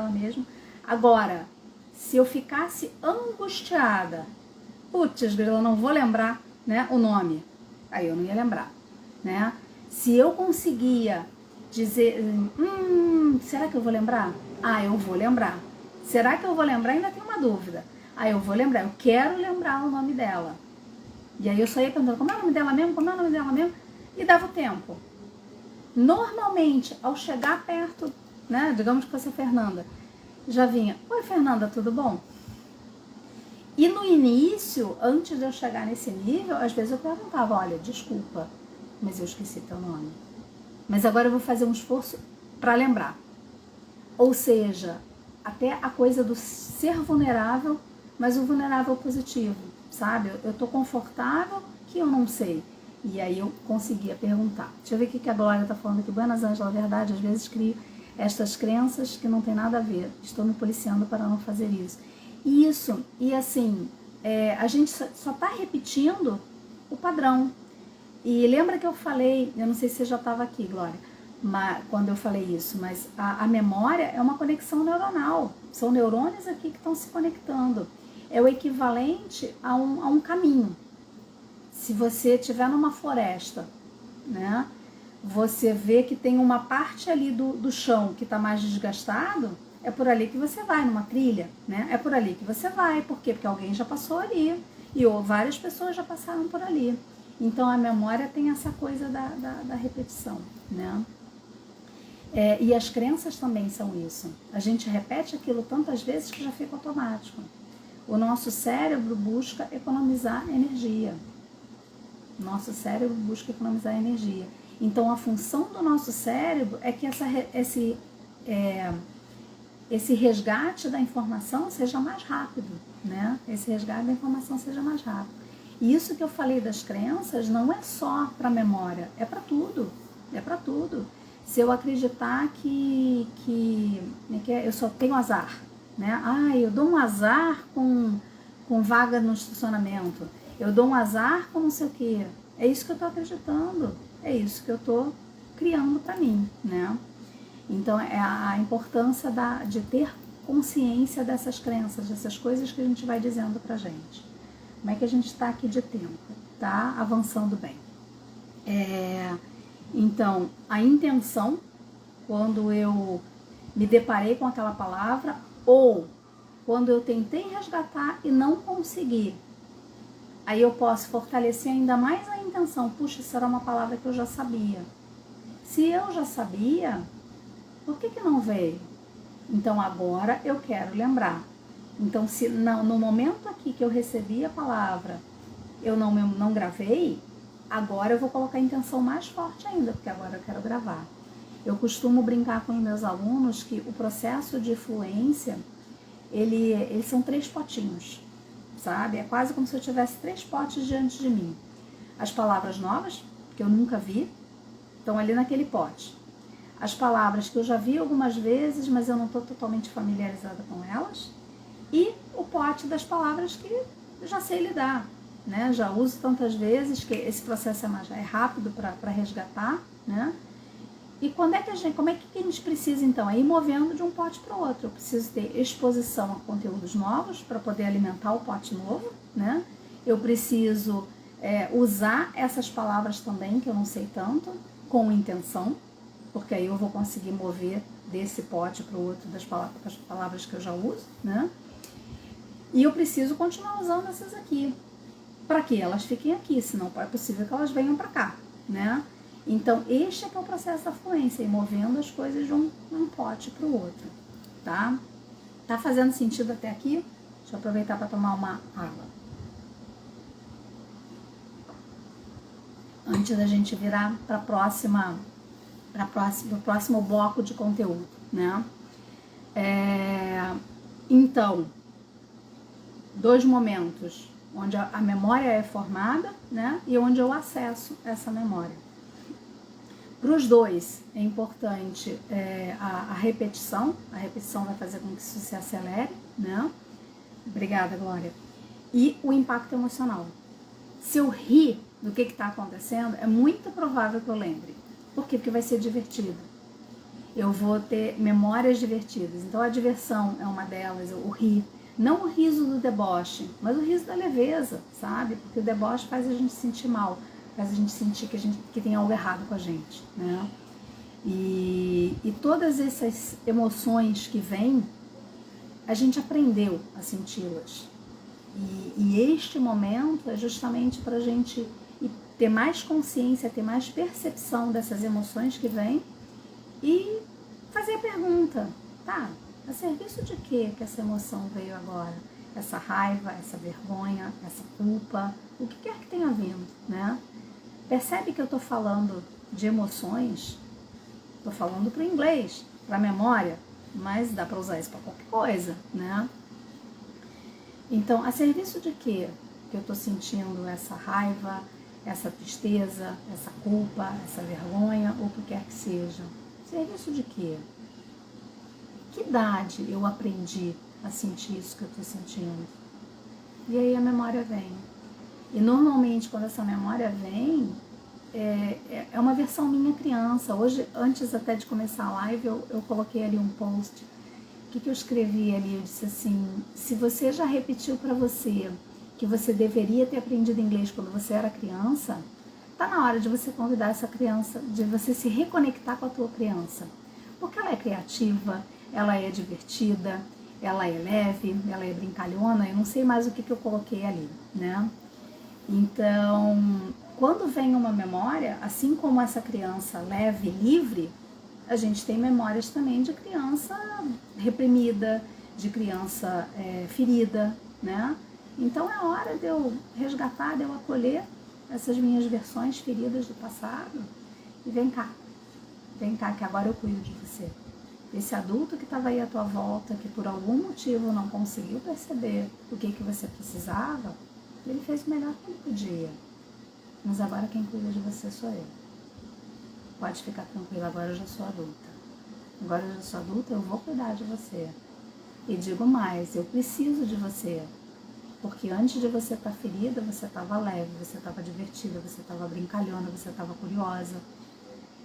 mesmo? Agora, se eu ficasse angustiada, putz, eu não vou lembrar, né, o nome. Aí eu não ia lembrar, né? Se eu conseguia dizer, será que eu vou lembrar? Eu vou lembrar. Será que eu vou lembrar? Ainda tenho uma dúvida. Eu vou lembrar, eu quero lembrar o nome dela. E aí eu só ia perguntando, como é o nome dela mesmo? E dava o tempo. Normalmente, ao chegar perto, né, digamos que fosse a Fernanda, já vinha, oi Fernanda, tudo bom? E no início, antes de eu chegar nesse nível, às vezes eu perguntava, olha, desculpa, mas eu esqueci teu nome. Mas agora eu vou fazer um esforço para lembrar. Ou seja, até a coisa do ser vulnerável, mas o vulnerável positivo, sabe? Eu tô confortável que eu não sei. E aí eu conseguia perguntar. Deixa eu ver o que a Glória tá falando aqui. Buenas Anjas, na verdade, às vezes crio estas crenças que não tem nada a ver. Estou me policiando para não fazer isso. Isso, e assim, a gente só tá repetindo o padrão. E lembra que eu falei, eu não sei se você já estava aqui, Glória, quando eu falei isso, mas a memória é uma conexão neuronal. São neurônios aqui que estão se conectando. É o equivalente a um caminho. Se você estiver numa floresta, né, você vê que tem uma parte ali do chão que está mais desgastado, é por ali que você vai, numa trilha, né? É por ali que você vai. Por quê? Porque alguém já passou ali e várias pessoas já passaram por ali. Então, a memória tem essa coisa da repetição, né? E as crenças também são isso. A gente repete aquilo tantas vezes que já fica automático. O nosso cérebro busca economizar energia. Nosso cérebro busca economizar energia. Então, a função do nosso cérebro é que esse resgate da informação seja mais rápido, né? Esse resgate da informação seja mais rápido. E isso que eu falei das crenças não é só para a memória, é para tudo. É para tudo. Se eu acreditar que eu só tenho azar, né? Eu dou um azar com vaga no estacionamento. Eu dou um azar com não sei o quê. É isso que eu estou acreditando. É isso que eu estou criando para mim, né? Então, é a importância de ter consciência dessas crenças, dessas coisas que a gente vai dizendo pra gente. Como é que a gente está aqui de tempo? Tá avançando bem. Então, a intenção, quando eu me deparei com aquela palavra, ou quando eu tentei resgatar e não consegui, aí eu posso fortalecer ainda mais a intenção. Puxa, isso era uma palavra que eu já sabia. Se eu já sabia, por que não veio? Então agora eu quero lembrar. Então se no momento aqui que eu recebi a palavra, eu não gravei, agora eu vou colocar a intenção mais forte ainda, porque agora eu quero gravar. Eu costumo brincar com os meus alunos que o processo de fluência, eles são 3 potinhos, sabe? É quase como se eu tivesse 3 potes diante de mim. As palavras novas, que eu nunca vi, estão ali naquele pote. As palavras que eu já vi algumas vezes, mas eu não estou totalmente familiarizada com elas. E o pote das palavras que eu já sei lidar, né? Já uso tantas vezes que esse processo é rápido para resgatar, né? E como é que a gente precisa, então? É ir movendo de um pote para o outro. Eu preciso ter exposição a conteúdos novos para poder alimentar o pote novo, né? Eu preciso usar essas palavras também, que eu não sei tanto, com intenção, porque aí eu vou conseguir mover desse pote para o outro das palavras que eu já uso, né? E eu preciso continuar usando essas aqui, para que elas fiquem aqui, senão é possível que elas venham para cá, né? Então, este é que é o processo da fluência, ir movendo as coisas de um pote para o outro, tá? Tá fazendo sentido até aqui? Deixa eu aproveitar para tomar uma água. Antes da gente virar para o próximo bloco de conteúdo, né? Então, 2 momentos, onde a memória é formada, né? E onde eu acesso essa memória. Para os 2 é importante a repetição. A repetição vai fazer com que isso se acelere, né? Obrigada, Glória. E o impacto emocional. Se eu rir do que está acontecendo, é muito provável que eu lembre. Por quê? Porque vai ser divertido. Eu vou ter memórias divertidas. Então a diversão é uma delas, o rir. Não o riso do deboche, mas o riso da leveza, sabe? Porque o deboche faz a gente sentir mal, faz a gente sentir que tem algo errado com a gente, né? E todas essas emoções que vêm, a gente aprendeu a senti-las. E este momento é justamente para a gente ter mais consciência, ter mais percepção dessas emoções que vêm e fazer a pergunta, tá? A serviço de quê que essa emoção veio agora? Essa raiva, essa vergonha, essa culpa, o que quer que tenha vindo, né? Percebe que eu estou falando de emoções, estou falando para o inglês, para a memória, mas dá para usar isso para qualquer coisa, né? Então, a serviço de quê que eu estou sentindo essa raiva, essa tristeza, essa culpa, essa vergonha, ou o que quer que seja? Serviço de quê? Que idade eu aprendi a sentir isso que eu estou sentindo? E aí a memória vem. E normalmente quando essa memória vem, é uma versão minha criança. Hoje, antes até de começar a live, eu coloquei ali um post. O que eu escrevi ali? Eu disse assim, se você já repetiu para você que você deveria ter aprendido inglês quando você era criança, tá na hora de você convidar essa criança, de você se reconectar com a tua criança. Porque ela é criativa, ela é divertida, ela é leve, ela é brincalhona, eu não sei mais o que eu coloquei ali, né? Então, quando vem uma memória, assim como essa criança leve, livre, a gente tem memórias também de criança reprimida, de criança ferida, né? Então é hora de eu resgatar, de eu acolher essas minhas versões feridas do passado e vem cá que agora eu cuido de você. Esse adulto que estava aí à tua volta, que por algum motivo não conseguiu perceber o que você precisava, ele fez o melhor que ele podia. Mas agora quem cuida de você sou eu. Pode ficar tranquila, agora eu já sou adulta. Agora eu já sou adulta, eu vou cuidar de você. E digo mais, eu preciso de você. Porque antes de você estar ferida, você estava leve, você estava divertida, você estava brincalhona, você estava curiosa.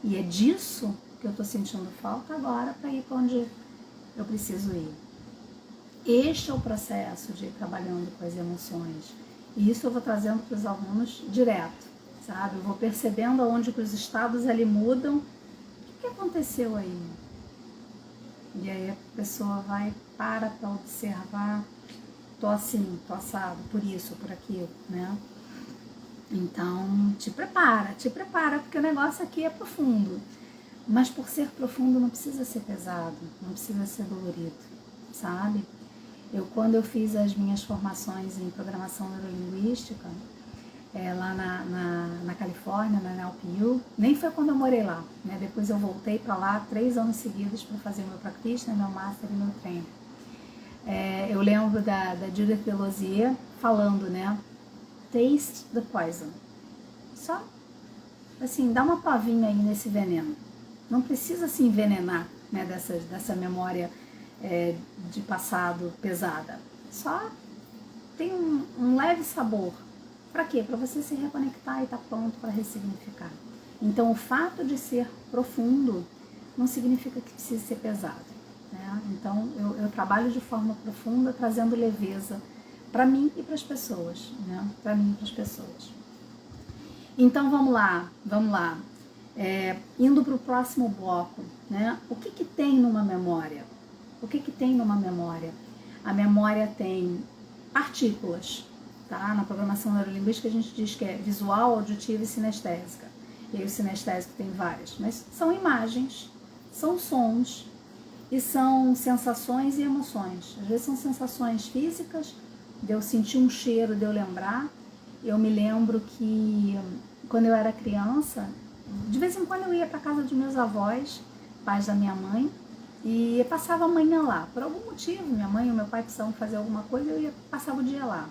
E é disso que eu estou sentindo falta agora para ir para onde eu preciso ir. Este é o processo de ir trabalhando com as emoções. E isso eu vou trazendo para os alunos direto, sabe? Eu vou percebendo aonde que os estados ali mudam. O que aconteceu aí? E aí a pessoa vai, para observar. Tô assim, tô assado, por isso, por aquilo, né? Então, te prepara, porque o negócio aqui é profundo. Mas por ser profundo não precisa ser pesado, não precisa ser dolorido, sabe? Quando eu fiz as minhas formações em programação neurolinguística, lá na Califórnia, na NLPU, nem foi quando eu morei lá, né? Depois eu voltei para lá 3 anos seguidos para fazer meu practitioner, meu master e meu training. Eu lembro da Judith Delosier falando, né? Taste the poison. Só, assim, dá uma pavinha aí nesse veneno. Não precisa se envenenar, né, dessa memória de passado pesada. Só tem um leve sabor. Para quê? Para você se reconectar e estar pronto para ressignificar. Então, o fato de ser profundo não significa que precise ser pesado. Né? Então, eu trabalho de forma profunda, trazendo leveza para mim e para as pessoas. Né? Para mim e para as pessoas. Então, vamos lá. Indo para o próximo bloco. Né? O que tem numa memória? O que tem numa memória? A memória tem partículas. Tá? Na programação neurolinguística a gente diz que é visual, auditiva e sinestésica. E aí o sinestésico tem várias. Mas são imagens, são sons, e são sensações e emoções. Às vezes são sensações físicas, de eu sentir um cheiro, de eu lembrar. Eu me lembro que quando eu era criança, de vez em quando eu ia para casa dos meus avós, pais da minha mãe, e eu passava a manhã lá. Por algum motivo, minha mãe ou meu pai precisavam fazer alguma coisa, passava o dia lá.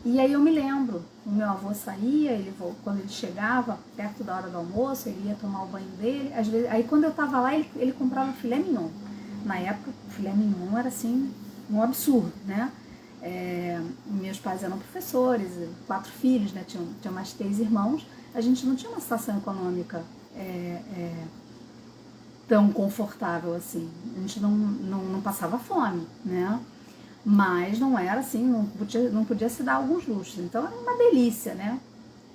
E aí eu me lembro, o meu avô saía, quando ele chegava, perto da hora do almoço, ele ia tomar o banho dele. Às vezes, aí quando eu estava lá, ele comprava filé mignon. Na época, o filé mignon era assim, um absurdo, né? Meus pais eram professores, 4 filhos, né? Tinha mais 3 irmãos. A gente não tinha uma situação econômica tão confortável assim. A gente não passava fome, né? Mas não era assim, não podia se dar alguns luxos. Então era uma delícia, né?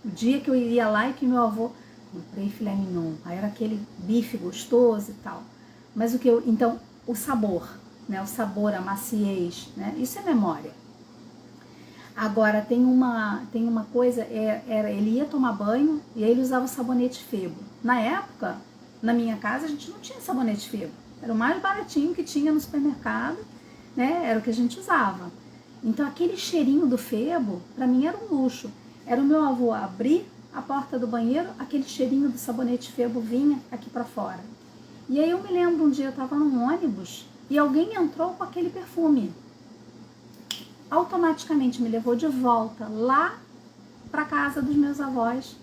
O dia que eu ia lá e que meu avô, comprei filé mignon, aí era aquele bife gostoso e tal. Mas então, o sabor, né? O sabor, a maciez, né? Isso é memória. Agora, tem uma coisa, ele ia tomar banho e aí ele usava o sabonete Febo. Na época, na minha casa, a gente não tinha sabonete Febo. Era o mais baratinho que tinha no supermercado, né? Era o que a gente usava. Então, aquele cheirinho do Febo, para mim, era um luxo. Era o meu avô abrir a porta do banheiro, aquele cheirinho do sabonete Febo vinha aqui para fora. E aí eu me lembro, um dia eu estava num ônibus e alguém entrou com aquele perfume. Automaticamente me levou de volta lá para casa dos meus avós.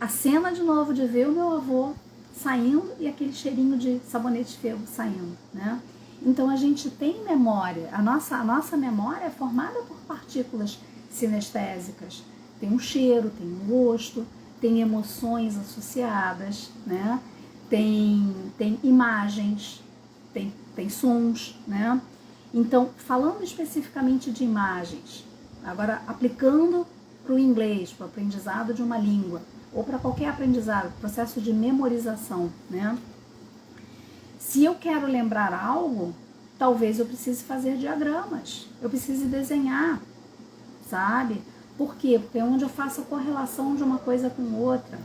A cena de novo de ver o meu avô saindo e aquele cheirinho de sabonete Febo saindo, né? Então a gente tem memória, a nossa memória é formada por partículas sinestésicas. Tem um cheiro, tem um gosto, tem emoções associadas, né? Tem imagens, tem sons, né? Então, falando especificamente de imagens, agora aplicando para o inglês, para o aprendizado de uma língua, ou para qualquer aprendizado, processo de memorização, né? Se eu quero lembrar algo, talvez eu precise fazer diagramas, eu precise desenhar, sabe? Por quê? Porque é onde eu faço a correlação de uma coisa com outra.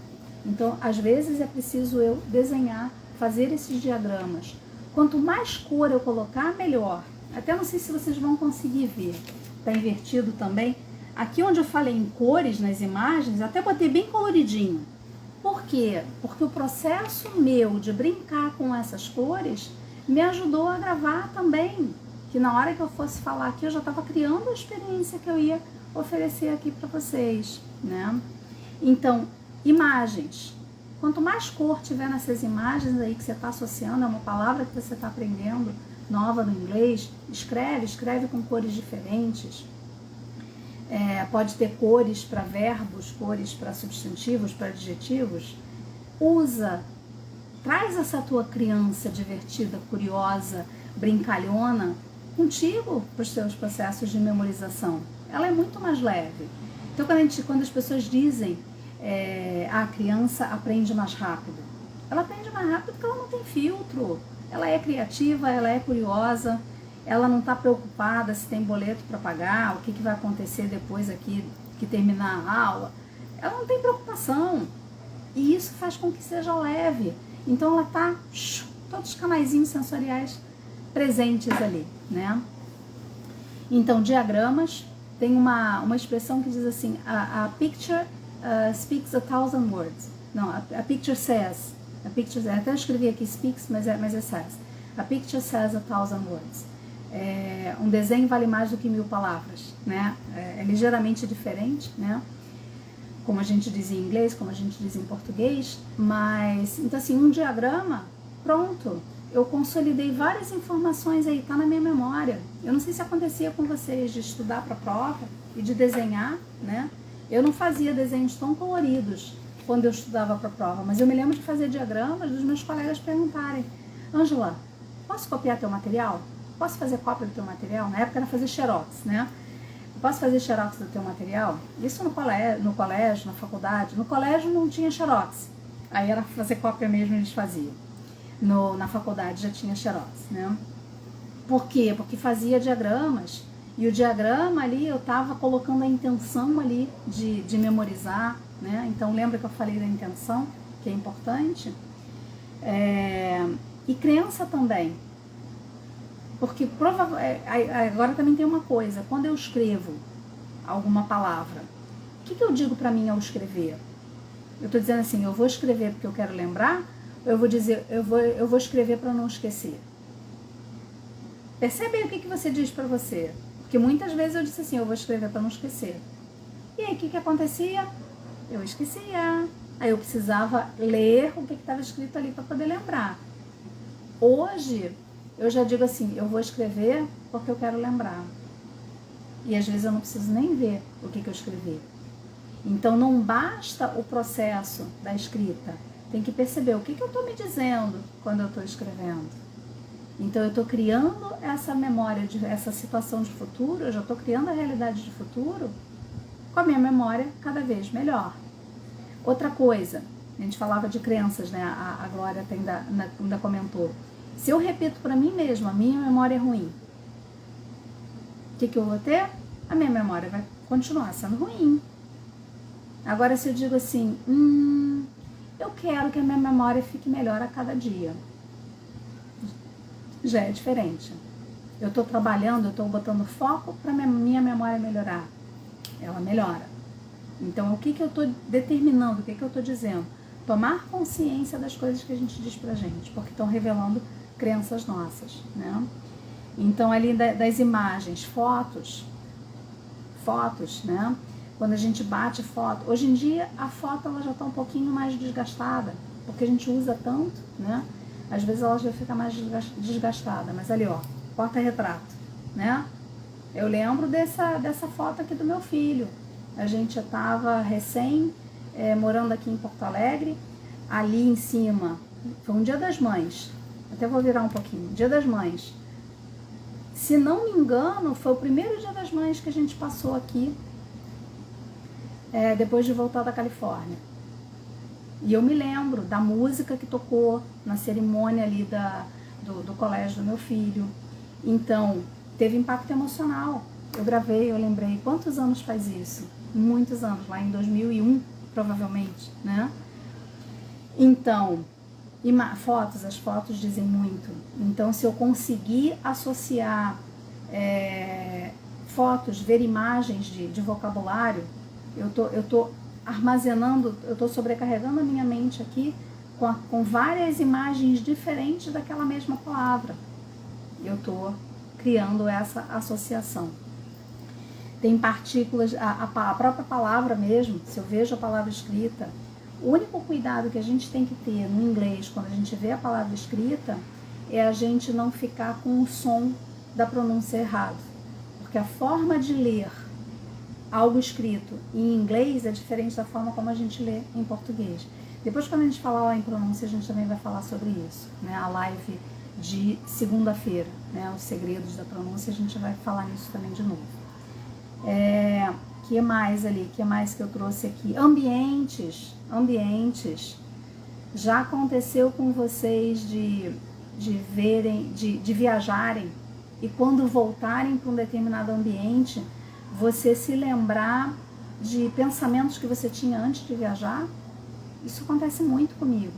Então, às vezes é preciso eu desenhar, fazer esses diagramas. Quanto mais cor eu colocar, melhor. Até não sei se vocês vão conseguir ver. Está invertido também. Aqui onde eu falei em cores nas imagens, até botei bem coloridinho. Por quê? Porque o processo meu de brincar com essas cores me ajudou a gravar também. Que na hora que eu fosse falar aqui, eu já estava criando a experiência que eu ia oferecer aqui para vocês, né? Então, imagens. Quanto mais cor tiver nessas imagens aí que você está associando, é uma palavra que você está aprendendo, nova no inglês, escreve com cores diferentes. Pode ter cores para verbos, cores para substantivos, para adjetivos. Traz essa tua criança divertida, curiosa, brincalhona contigo para os seus processos de memorização. Ela é muito mais leve. Então, quando as pessoas dizem a criança aprende mais rápido, ela aprende mais rápido porque ela não tem filtro. Ela é criativa, ela é curiosa, ela não está preocupada se tem boleto para pagar, o que vai acontecer depois aqui que terminar a aula. Ela não tem preocupação. E isso faz com que seja leve. Então ela está todos os canaizinhos sensoriais presentes ali, né? Então, diagramas, tem uma expressão que diz assim, a picture speaks 1,000 words. Não, a picture says, até eu escrevi aqui speaks, mas é says. A picture says 1,000 words. Um desenho vale mais do que 1000 palavras, né? É ligeiramente diferente, né? Como a gente diz em inglês, como a gente diz em português, mas, então assim, um diagrama, pronto, eu consolidei várias informações aí, tá na minha memória. Eu não sei se acontecia com vocês de estudar para a prova e de desenhar, né? Eu não fazia desenhos tão coloridos quando eu estudava para a prova, mas eu me lembro de fazer diagramas dos meus colegas perguntarem: Ângela, posso copiar teu material? Posso fazer cópia do teu material? Na época era fazer xerox, né? Posso fazer xerox do teu material? Isso no colégio, na faculdade. No colégio não tinha xerox. Aí era fazer cópia mesmo, eles faziam. Na faculdade já tinha xerox, né? Por quê? Porque fazia diagramas. E o diagrama ali, eu estava colocando a intenção ali de memorizar, né? Então, lembra que eu falei da intenção, que é importante? E crença também. Porque agora também tem uma coisa, quando eu escrevo alguma palavra, o que eu digo para mim ao escrever? Eu estou dizendo assim, eu vou escrever porque eu quero lembrar, ou eu vou dizer, eu vou escrever para não esquecer? Percebe aí o que você diz para você? Porque muitas vezes eu disse assim, eu vou escrever para não esquecer. E aí o que acontecia? Eu esquecia. Aí eu precisava ler o que estava escrito ali para poder lembrar. Hoje, eu já digo assim, eu vou escrever porque eu quero lembrar. E às vezes eu não preciso nem ver o que eu escrevi. Então não basta o processo da escrita. Tem que perceber o que eu estou me dizendo quando eu estou escrevendo. Então eu estou criando essa memória, essa situação de futuro, eu já estou criando a realidade de futuro com a minha memória cada vez melhor. Outra coisa, a gente falava de crenças, né? A Glória ainda comentou. Se eu repito para mim mesma, a minha memória é ruim, o que eu vou ter? A minha memória vai continuar sendo ruim. Agora, se eu digo assim, eu quero que a minha memória fique melhor a cada dia, já é diferente. Eu estou trabalhando, eu estou botando foco para minha memória melhorar. Ela melhora. Então, o que eu estou determinando, o que eu estou dizendo? Tomar consciência das coisas que a gente diz pra gente, porque estão revelando crenças nossas, né? Então, ali das imagens, fotos, né? Quando a gente bate foto, hoje em dia a foto ela já está um pouquinho mais desgastada, porque a gente usa tanto, né? Às vezes ela já fica mais desgastada, mas ali, ó, porta-retrato, né? Eu lembro dessa foto aqui do meu filho. A gente estava morando aqui em Porto Alegre, ali em cima, foi um Dia das Mães, até vou virar um pouquinho, Dia das Mães. Se não me engano, foi o primeiro Dia das Mães que a gente passou aqui, depois de voltar da Califórnia. E eu me lembro da música que tocou na cerimônia ali do colégio do meu filho. Então, teve impacto emocional. Eu gravei, eu lembrei, quantos anos faz isso? Muitos anos, lá em 2001, provavelmente, né? Então, as fotos dizem muito. Então, se eu conseguir associar fotos, ver imagens de vocabulário, eu tô armazenando, eu tô sobrecarregando a minha mente aqui com várias imagens diferentes daquela mesma palavra. Eu tô criando essa associação. Tem partículas, a própria palavra mesmo, se eu vejo a palavra escrita, o único cuidado que a gente tem que ter no inglês, quando a gente vê a palavra escrita, é a gente não ficar com o som da pronúncia errado. Porque a forma de ler algo escrito em inglês é diferente da forma como a gente lê em português. Depois, quando a gente falar lá em pronúncia, a gente também vai falar sobre isso, né? A live de segunda-feira, né? Os segredos da pronúncia, a gente vai falar nisso também de novo. Que mais ali? Que mais que eu trouxe aqui? Ambientes. Já aconteceu com vocês de verem, de viajarem e quando voltarem para um determinado ambiente, você se lembrar de pensamentos que você tinha antes de viajar? Isso acontece muito comigo.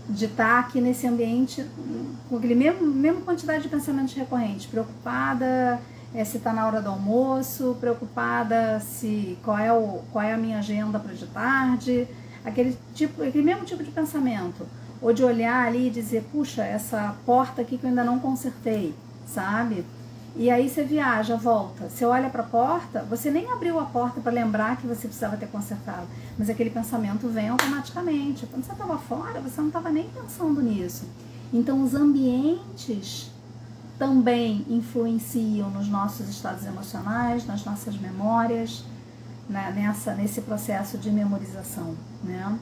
De estar aqui nesse ambiente com aquele mesmo quantidade de pensamentos recorrentes, preocupada se está na hora do almoço, preocupada qual é a minha agenda para de tarde, aquele mesmo tipo de pensamento, ou de olhar ali e dizer, puxa, essa porta aqui que eu ainda não consertei, sabe? E aí você viaja, volta, você olha para a porta, você nem abriu a porta para lembrar que você precisava ter consertado, mas aquele pensamento vem automaticamente. Quando você estava fora, você não estava nem pensando nisso. Então os ambientes também influenciam nos nossos estados emocionais, nas nossas memórias, né, nesse processo de memorização, né?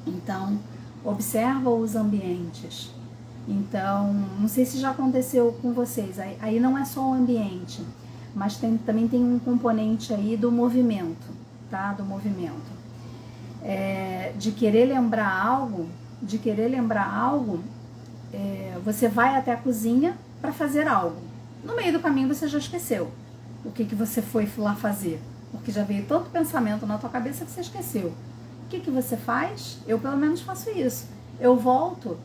Então, observa os ambientes. Então, não sei se já aconteceu com vocês, aí não é só o ambiente, mas também tem um componente aí do movimento, tá? Do movimento. De querer lembrar algo, você vai até a cozinha para fazer algo. No meio do caminho você já esqueceu o que você foi lá fazer, porque já veio tanto pensamento na tua cabeça que você esqueceu. O que você faz? Eu pelo menos faço isso. Eu volto.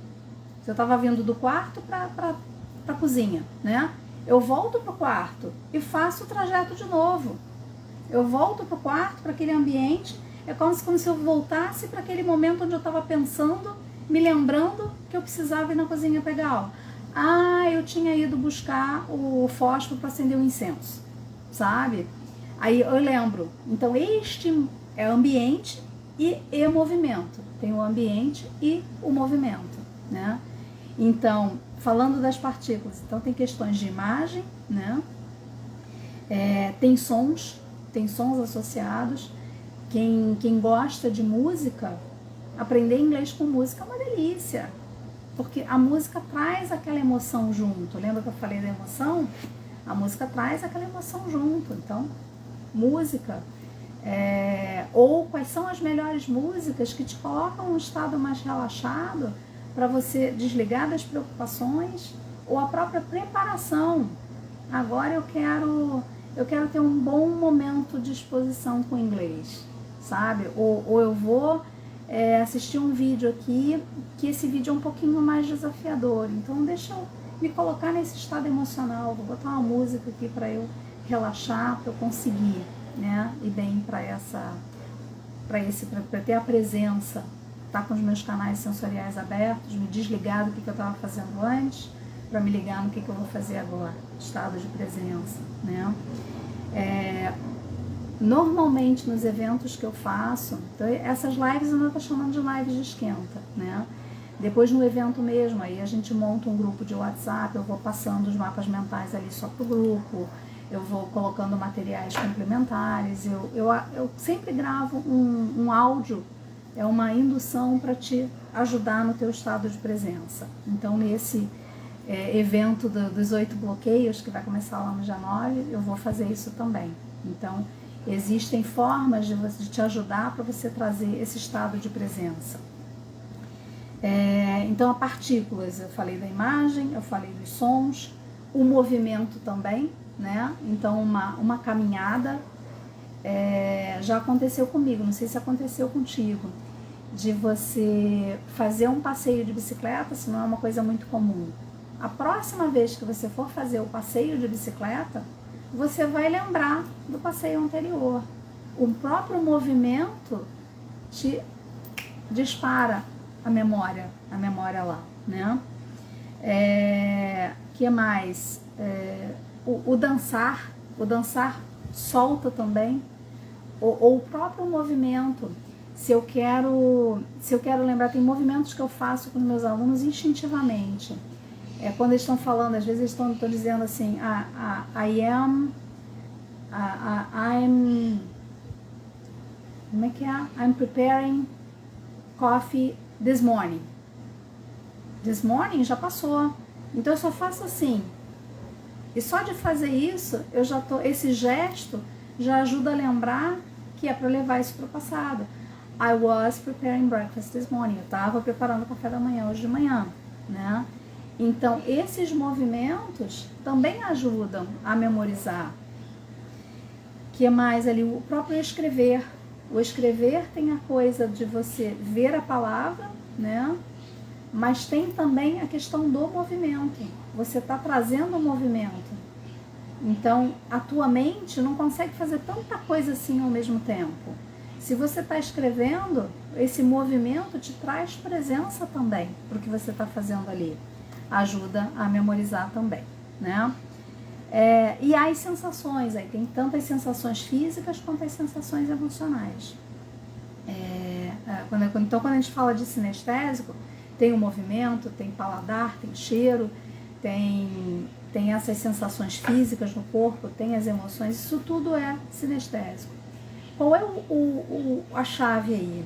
Eu estava vindo do quarto para a cozinha, né? Eu volto para o quarto e faço o trajeto de novo. Eu volto para o quarto, para aquele ambiente. É como se eu voltasse para aquele momento onde eu estava pensando, me lembrando que eu precisava ir na cozinha pegar algo. Eu tinha ido buscar o fósforo para acender o incenso, sabe? Aí eu lembro. Então este é ambiente e movimento. Tem o ambiente e o movimento, né? Então, falando das partículas, então tem questões de imagem, né? Tem sons associados. Quem gosta de música, aprender inglês com música é uma delícia, porque a música traz aquela emoção junto. Lembra que eu falei da emoção? A música traz aquela emoção junto. Então, música, ou quais são as melhores músicas que te colocam num estado mais relaxado, para você desligar das preocupações, ou a própria preparação. Agora eu quero ter um bom momento de exposição com o inglês, sabe? Ou eu vou assistir um vídeo aqui, que esse vídeo é um pouquinho mais desafiador, então deixa eu me colocar nesse estado emocional, vou botar uma música aqui para eu relaxar, para eu conseguir, né? Ir bem para ter a presença, estar com os meus canais sensoriais abertos, me desligar do que eu estava fazendo antes, para me ligar no que eu vou fazer agora, estado de presença, né? Normalmente nos eventos que eu faço, então essas lives eu não estou chamando de lives de esquenta, né? Depois no evento mesmo, aí a gente monta um grupo de WhatsApp, eu vou passando os mapas mentais ali só pro grupo, eu vou colocando materiais complementares, eu sempre gravo um áudio, é uma indução para te ajudar no teu estado de presença. Então nesse evento dos 8 bloqueios, que vai começar lá no dia 9, eu vou fazer isso também. Então existem formas de te ajudar para você trazer esse estado de presença, Então, a partículas, eu falei da imagem, eu falei dos sons, o movimento também, né? Então, uma caminhada já aconteceu comigo, não sei se aconteceu contigo, de você fazer um passeio de bicicleta, se não é uma coisa muito comum. A próxima vez que você for fazer o passeio de bicicleta, você vai lembrar do passeio anterior. O próprio movimento te dispara a memória lá, né? Que mais? O dançar solta também, ou o próprio movimento. Se eu quero lembrar, tem movimentos que eu faço com os meus alunos instintivamente. Quando eles estão falando, às vezes eles estão dizendo assim, como é que é? I'm preparing coffee this morning. This morning já passou. Então eu só faço assim. E só de fazer isso, esse gesto já ajuda a lembrar que é para levar isso para o passado. I was preparing breakfast this morning. Eu estava preparando o café da manhã hoje de manhã, né? Então, esses movimentos também ajudam a memorizar. Que mais ali? O próprio escrever. O escrever tem a coisa de você ver a palavra, né? Mas tem também a questão do movimento. Você está trazendo o movimento. Então, a tua mente não consegue fazer tanta coisa assim ao mesmo tempo. Se você está escrevendo, esse movimento te traz presença também para o que você está fazendo ali. Ajuda a memorizar também, né? E as sensações, aí tem tantas sensações físicas quanto as sensações emocionais. Então, quando a gente fala de sinestésico, tem o movimento, tem paladar, tem cheiro, tem essas sensações físicas no corpo, tem as emoções, isso tudo é sinestésico. Qual é a chave aí?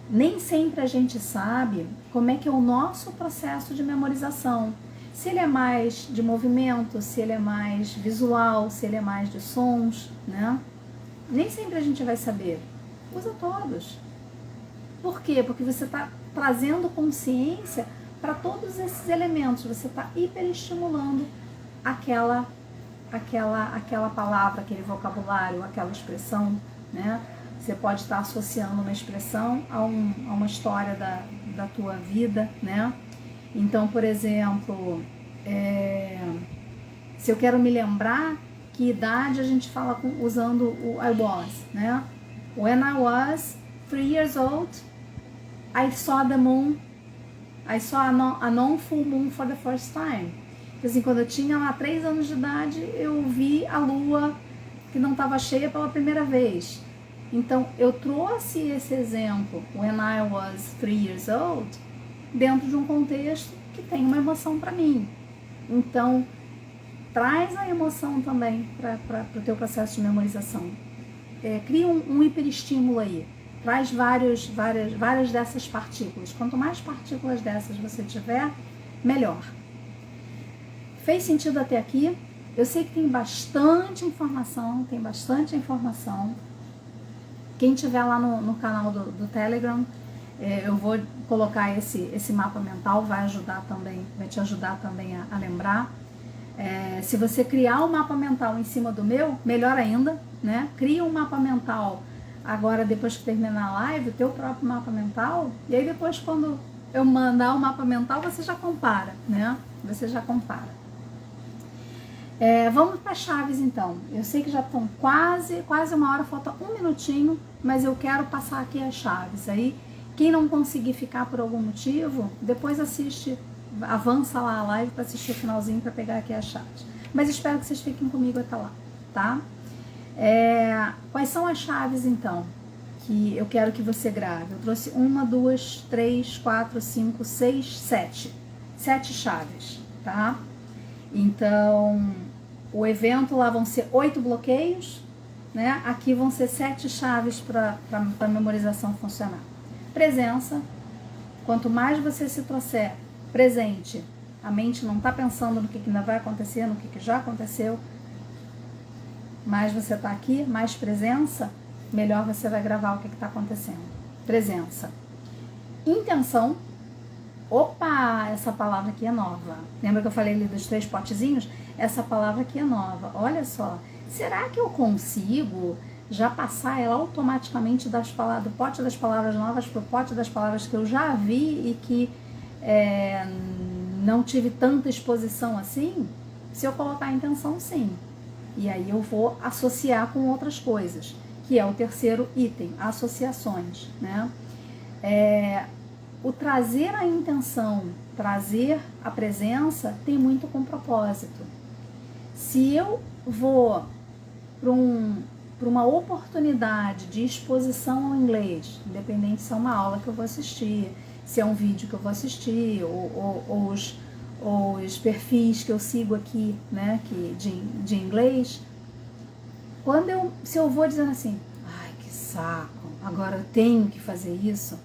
Nem sempre a gente sabe como é que é o nosso processo de memorização. Se ele é mais de movimento, se ele é mais visual, se ele é mais de sons, né? Nem sempre a gente vai saber. Usa todos. Por quê? Porque você está trazendo consciência para todos esses elementos. Você está hiperestimulando aquela palavra, aquele vocabulário, aquela expressão, né? Você pode estar associando uma expressão a uma história da tua vida, né? Então, por exemplo, se eu quero me lembrar que idade a gente fala usando o I was, né? When I was 3 years old, I saw the moon, I saw a non-full moon for the first time. Então, assim, quando eu tinha lá 3 anos de idade, eu vi a lua que não estava cheia pela primeira vez. Então, eu trouxe esse exemplo, when I was 3 years old, dentro de um contexto que tem uma emoção para mim. Então, traz a emoção também para o teu processo de memorização. Cria um hiperestímulo aí. Traz várias dessas partículas. Quanto mais partículas dessas você tiver, melhor. Fez sentido até aqui? Eu sei que tem bastante informação, Quem tiver lá no canal do Telegram, eu vou colocar esse mapa mental, vai te ajudar também a lembrar. Se você criar um mapa mental em cima do meu, melhor ainda, né? Cria um mapa mental agora, depois que terminar a live, o teu próprio mapa mental, e aí depois quando eu mandar o mapa mental, você já compara, né? Vamos para as chaves então. Eu sei que já estão quase 1 hora, falta 1 minutinho, mas eu quero passar aqui as chaves. Aí, quem não conseguir ficar por algum motivo, depois avança lá a live para assistir o finalzinho para pegar aqui as chaves. Mas espero que vocês fiquem comigo até lá, tá? Quais são as chaves então que eu quero que você grave? Eu trouxe 1, 2, 3, 4, 5, 6, 7. 7 chaves, tá? Então, o evento lá vão ser 8 bloqueios, né? Aqui vão ser 7 chaves para a memorização funcionar. Presença. Quanto mais você se trouxer presente, a mente não está pensando no que ainda vai acontecer, no que já aconteceu, mais você está aqui, mais presença, melhor você vai gravar o que está acontecendo. Presença. Intenção. Opa, essa palavra aqui é nova. Lembra que eu falei ali dos 3 potezinhos? Essa palavra aqui é nova. Olha só, será que eu consigo já passar ela automaticamente do pote das palavras novas para o pote das palavras que eu já vi e que não tive tanta exposição assim? Se eu colocar a intenção, sim. E aí eu vou associar com outras coisas, que é o terceiro item, associações, né? O trazer a intenção, trazer a presença, tem muito com propósito. Se eu vou para uma oportunidade de exposição ao inglês, independente se é uma aula que eu vou assistir, se é um vídeo que eu vou assistir, ou os perfis que eu sigo aqui, né, de inglês, se eu vou dizendo assim, ai, que saco, agora eu tenho que fazer isso,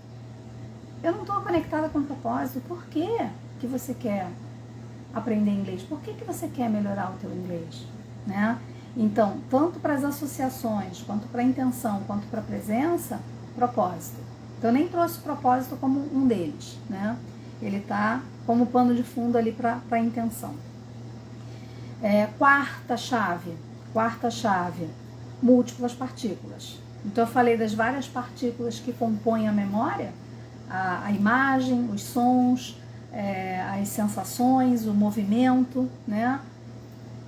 eu não estou conectada com o propósito. Por que você quer aprender inglês? Por que você quer melhorar o teu inglês? Né? Então, tanto para as associações, quanto para a intenção, quanto para a presença, propósito. Então, eu nem trouxe propósito como um deles, né? Ele está como pano de fundo ali para a intenção. Quarta chave, múltiplas partículas. Então, eu falei das várias partículas que compõem a memória, a imagem, os sons, as sensações, o movimento, né?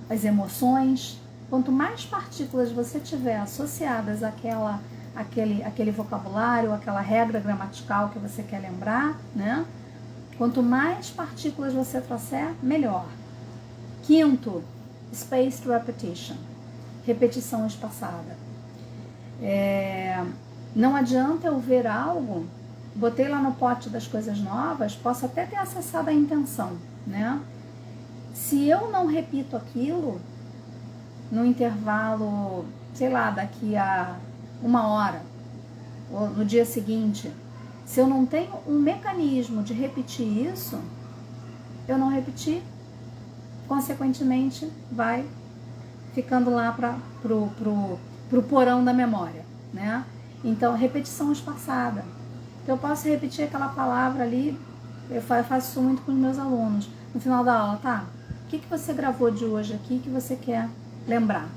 As emoções. Quanto mais partículas você tiver associadas àquele vocabulário, àquela regra gramatical que você quer lembrar, né? Quanto mais partículas você trouxer, melhor. Quinto, spaced repetition, repetição espaçada. Não adianta eu ver algo, botei lá no pote das coisas novas, posso até ter acessado a intenção, né? Se eu não repito aquilo no intervalo, sei lá, daqui a 1 hora, ou no dia seguinte, se eu não tenho um mecanismo de repetir isso, eu não repeti, consequentemente vai ficando lá pro porão da memória, né? Então, repetição espaçada. Então, eu posso repetir aquela palavra ali, eu faço isso muito com os meus alunos. No final da aula, tá? O que você gravou de hoje aqui que você quer lembrar?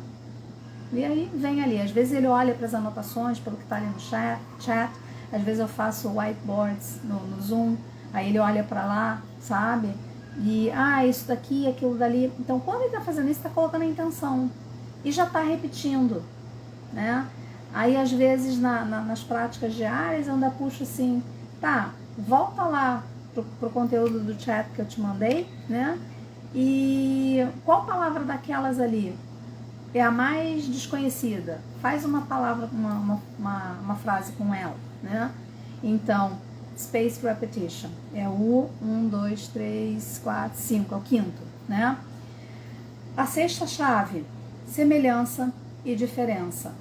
E aí vem ali. Às vezes ele olha para as anotações, pelo que está ali no chat. Às vezes eu faço whiteboards no Zoom. Aí ele olha para lá, sabe? E, isso daqui, aquilo dali. Então, quando ele está fazendo isso, está colocando a intenção. E já está repetindo, né? Aí, às vezes, nas práticas diárias, eu ainda puxo assim, tá, volta lá pro conteúdo do chat que eu te mandei, né? E qual palavra daquelas ali é a mais desconhecida? Faz uma palavra, uma frase com ela, né? Então, spaced repetition é o 1, 2, 3, 4, 5, é o quinto, né? A sexta chave, semelhança e diferença.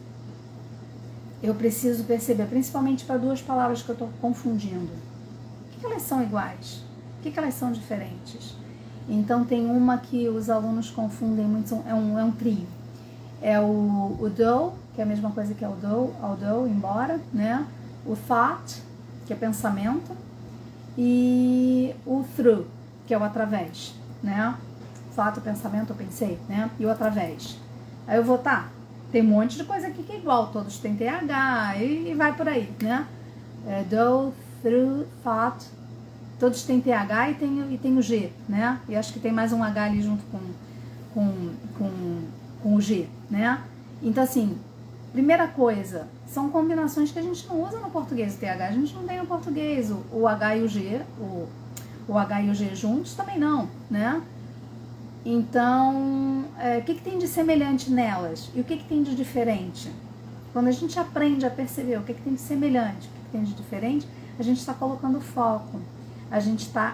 Eu preciso perceber, principalmente para 2 palavras que eu estou confundindo. O que elas são iguais? O que elas são diferentes? Então, tem uma que os alunos confundem muito, é um trio. É o do, que é a mesma coisa que é o do, embora, né? O thought, que é pensamento, e o through, que é o através, né? Thought, pensamento, eu pensei, né? E o através. Aí eu vou, tem um monte de coisa aqui que é igual, todos têm TH e vai por aí, né? Do, through, thought, todos têm TH e tem o G, né? E acho que tem mais um H ali junto com o G, né? Então, assim, primeira coisa, são combinações que a gente não usa no português. O TH a gente não tem no português, o H e o G, o H e o G juntos também não, né? Então, o que tem de semelhante nelas? E o que tem de diferente? Quando a gente aprende a perceber o que tem de semelhante, o que tem de diferente, a gente está colocando foco.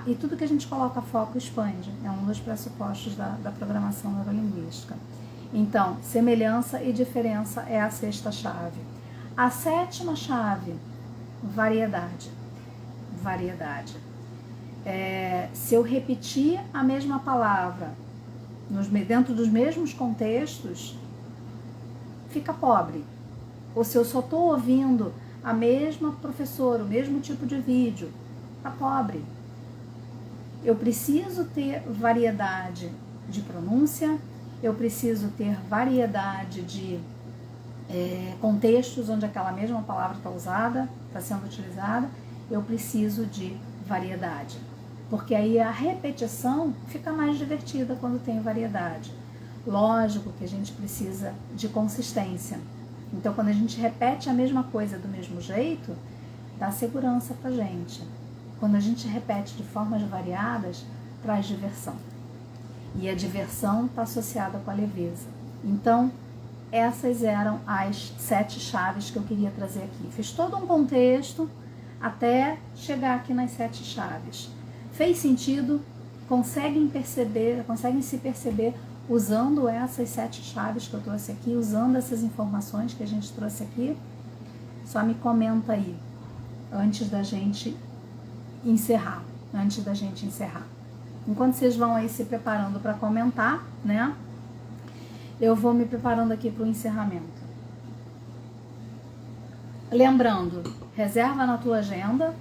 E tudo que a gente coloca foco expande. É um dos pressupostos da programação neurolinguística. Então, semelhança e diferença é a sexta chave. A sétima chave, variedade. Se eu repetir a mesma palavra dentro dos mesmos contextos, fica pobre. Ou se eu só estou ouvindo a mesma professora, o mesmo tipo de vídeo, tá pobre. eu preciso ter variedade de pronúncia, eu preciso ter variedade de contextos onde aquela mesma palavra está usada, está sendo utilizada, eu preciso de variedade. Porque aí a repetição fica mais divertida quando tem variedade. Lógico que a gente precisa de consistência. Então, quando a gente repete a mesma coisa do mesmo jeito, dá segurança pra gente. Quando a gente repete de formas variadas, traz diversão. E a diversão está associada com a leveza. Então, essas eram as 7 chaves que eu queria trazer aqui. Fiz todo um contexto até chegar aqui nas 7 chaves. Fez sentido? Conseguem se perceber usando essas 7 chaves que eu trouxe aqui, usando essas informações que a gente trouxe aqui? Só me comenta aí, antes da gente encerrar. Enquanto vocês vão aí se preparando para comentar, né? Eu vou me preparando aqui para o encerramento. Lembrando, reserva na tua agenda.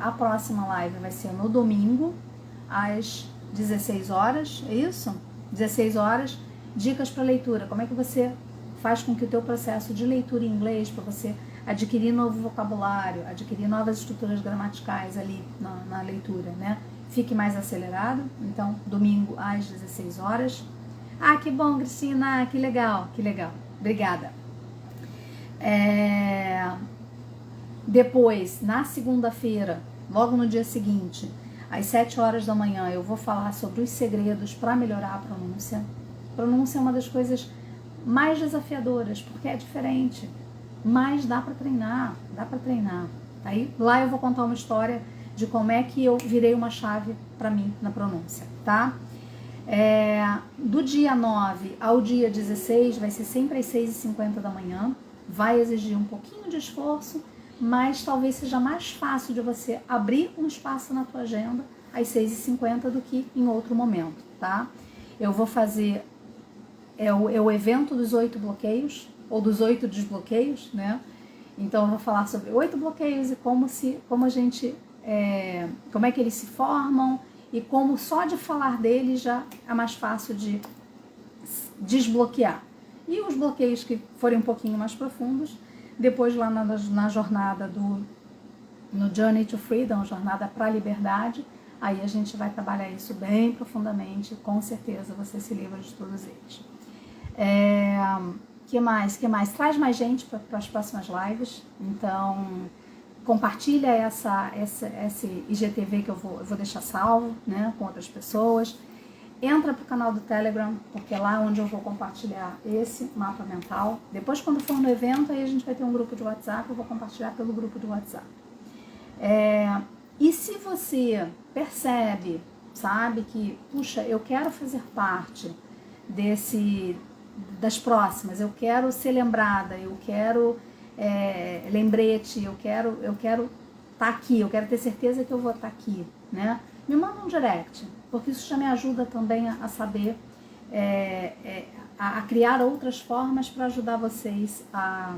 A próxima live vai ser no domingo, às 16 horas, é isso? 16 horas, dicas para leitura. Como é que você faz com que o teu processo de leitura em inglês, para você adquirir novo vocabulário, adquirir novas estruturas gramaticais ali na leitura, né? Fique mais acelerado. Então, domingo às 16 horas. Ah, que bom, Cristina, que legal. Obrigada. Depois, na segunda-feira, logo no dia seguinte, às 7 horas da manhã, eu vou falar sobre os segredos para melhorar a pronúncia. Pronúncia é uma das coisas mais desafiadoras, porque é diferente, mas dá para treinar. Aí, lá eu vou contar uma história de como é que eu virei uma chave para mim na pronúncia, tá? Do dia 9 ao dia 16, vai ser sempre às 6h50 da manhã. Vai exigir um pouquinho de esforço, mas talvez seja mais fácil de você abrir um espaço na tua agenda às 6h50 do que em outro momento, tá? Eu vou fazer o evento dos 8 bloqueios, ou dos 8 desbloqueios, né? Então eu vou falar sobre 8 bloqueios e como é que eles se formam e como só de falar deles já é mais fácil de desbloquear. E os bloqueios que forem um pouquinho mais profundos, depois lá na jornada no Journey to Freedom, jornada para a liberdade, aí a gente vai trabalhar isso bem profundamente, com certeza você se livra de todos eles. Que mais? Traz mais gente para as próximas lives, então compartilha esse IGTV que eu vou deixar salvo, né, com outras pessoas. Entra pro canal do Telegram, porque é lá onde eu vou compartilhar esse mapa mental. Depois, quando for no evento, aí a gente vai ter um grupo de WhatsApp, eu vou compartilhar pelo grupo de WhatsApp. E se você percebe, sabe, que, puxa, eu quero fazer parte das próximas, eu quero ser lembrada, eu quero lembrete, eu quero estar aqui, eu quero ter certeza que eu vou estar aqui, né? Me manda um direct, porque isso já me ajuda também a saber, a criar outras formas para ajudar vocês a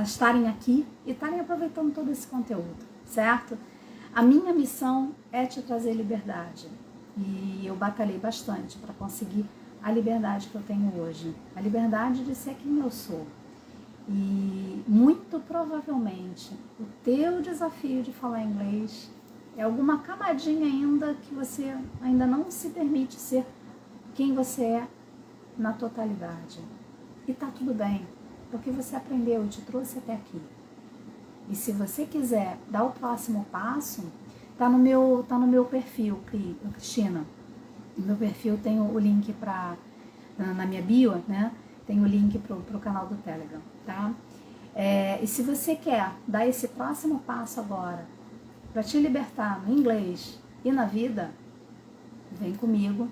estarem aqui e estarem aproveitando todo esse conteúdo, certo? A minha missão é te trazer liberdade e eu batalhei bastante para conseguir a liberdade que eu tenho hoje, a liberdade de ser quem eu sou. E muito provavelmente o teu desafio de falar inglês é alguma camadinha ainda que você ainda não se permite ser quem você é na totalidade. E tá tudo bem, porque você aprendeu e te trouxe até aqui. E se você quiser dar o próximo passo, tá no meu perfil, Cristina. No meu perfil tem o link na minha bio, né? Tem o link pro canal do Telegram, tá? E se você quer dar esse próximo passo agora, para te libertar no inglês e na vida, vem comigo,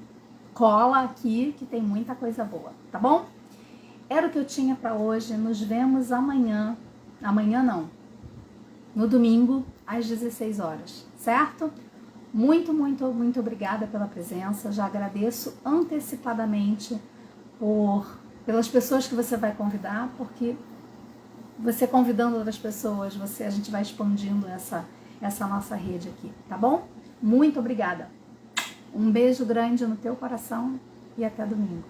cola aqui que tem muita coisa boa, tá bom? Era o que eu tinha para hoje, nos vemos amanhã não, no domingo às 16 horas, certo? Muito, muito, muito obrigada pela presença, já agradeço antecipadamente pelas pessoas que você vai convidar, porque você convidando outras pessoas, a gente vai expandindo essa nossa rede aqui, tá bom? Muito obrigada. Um beijo grande no teu coração e até domingo.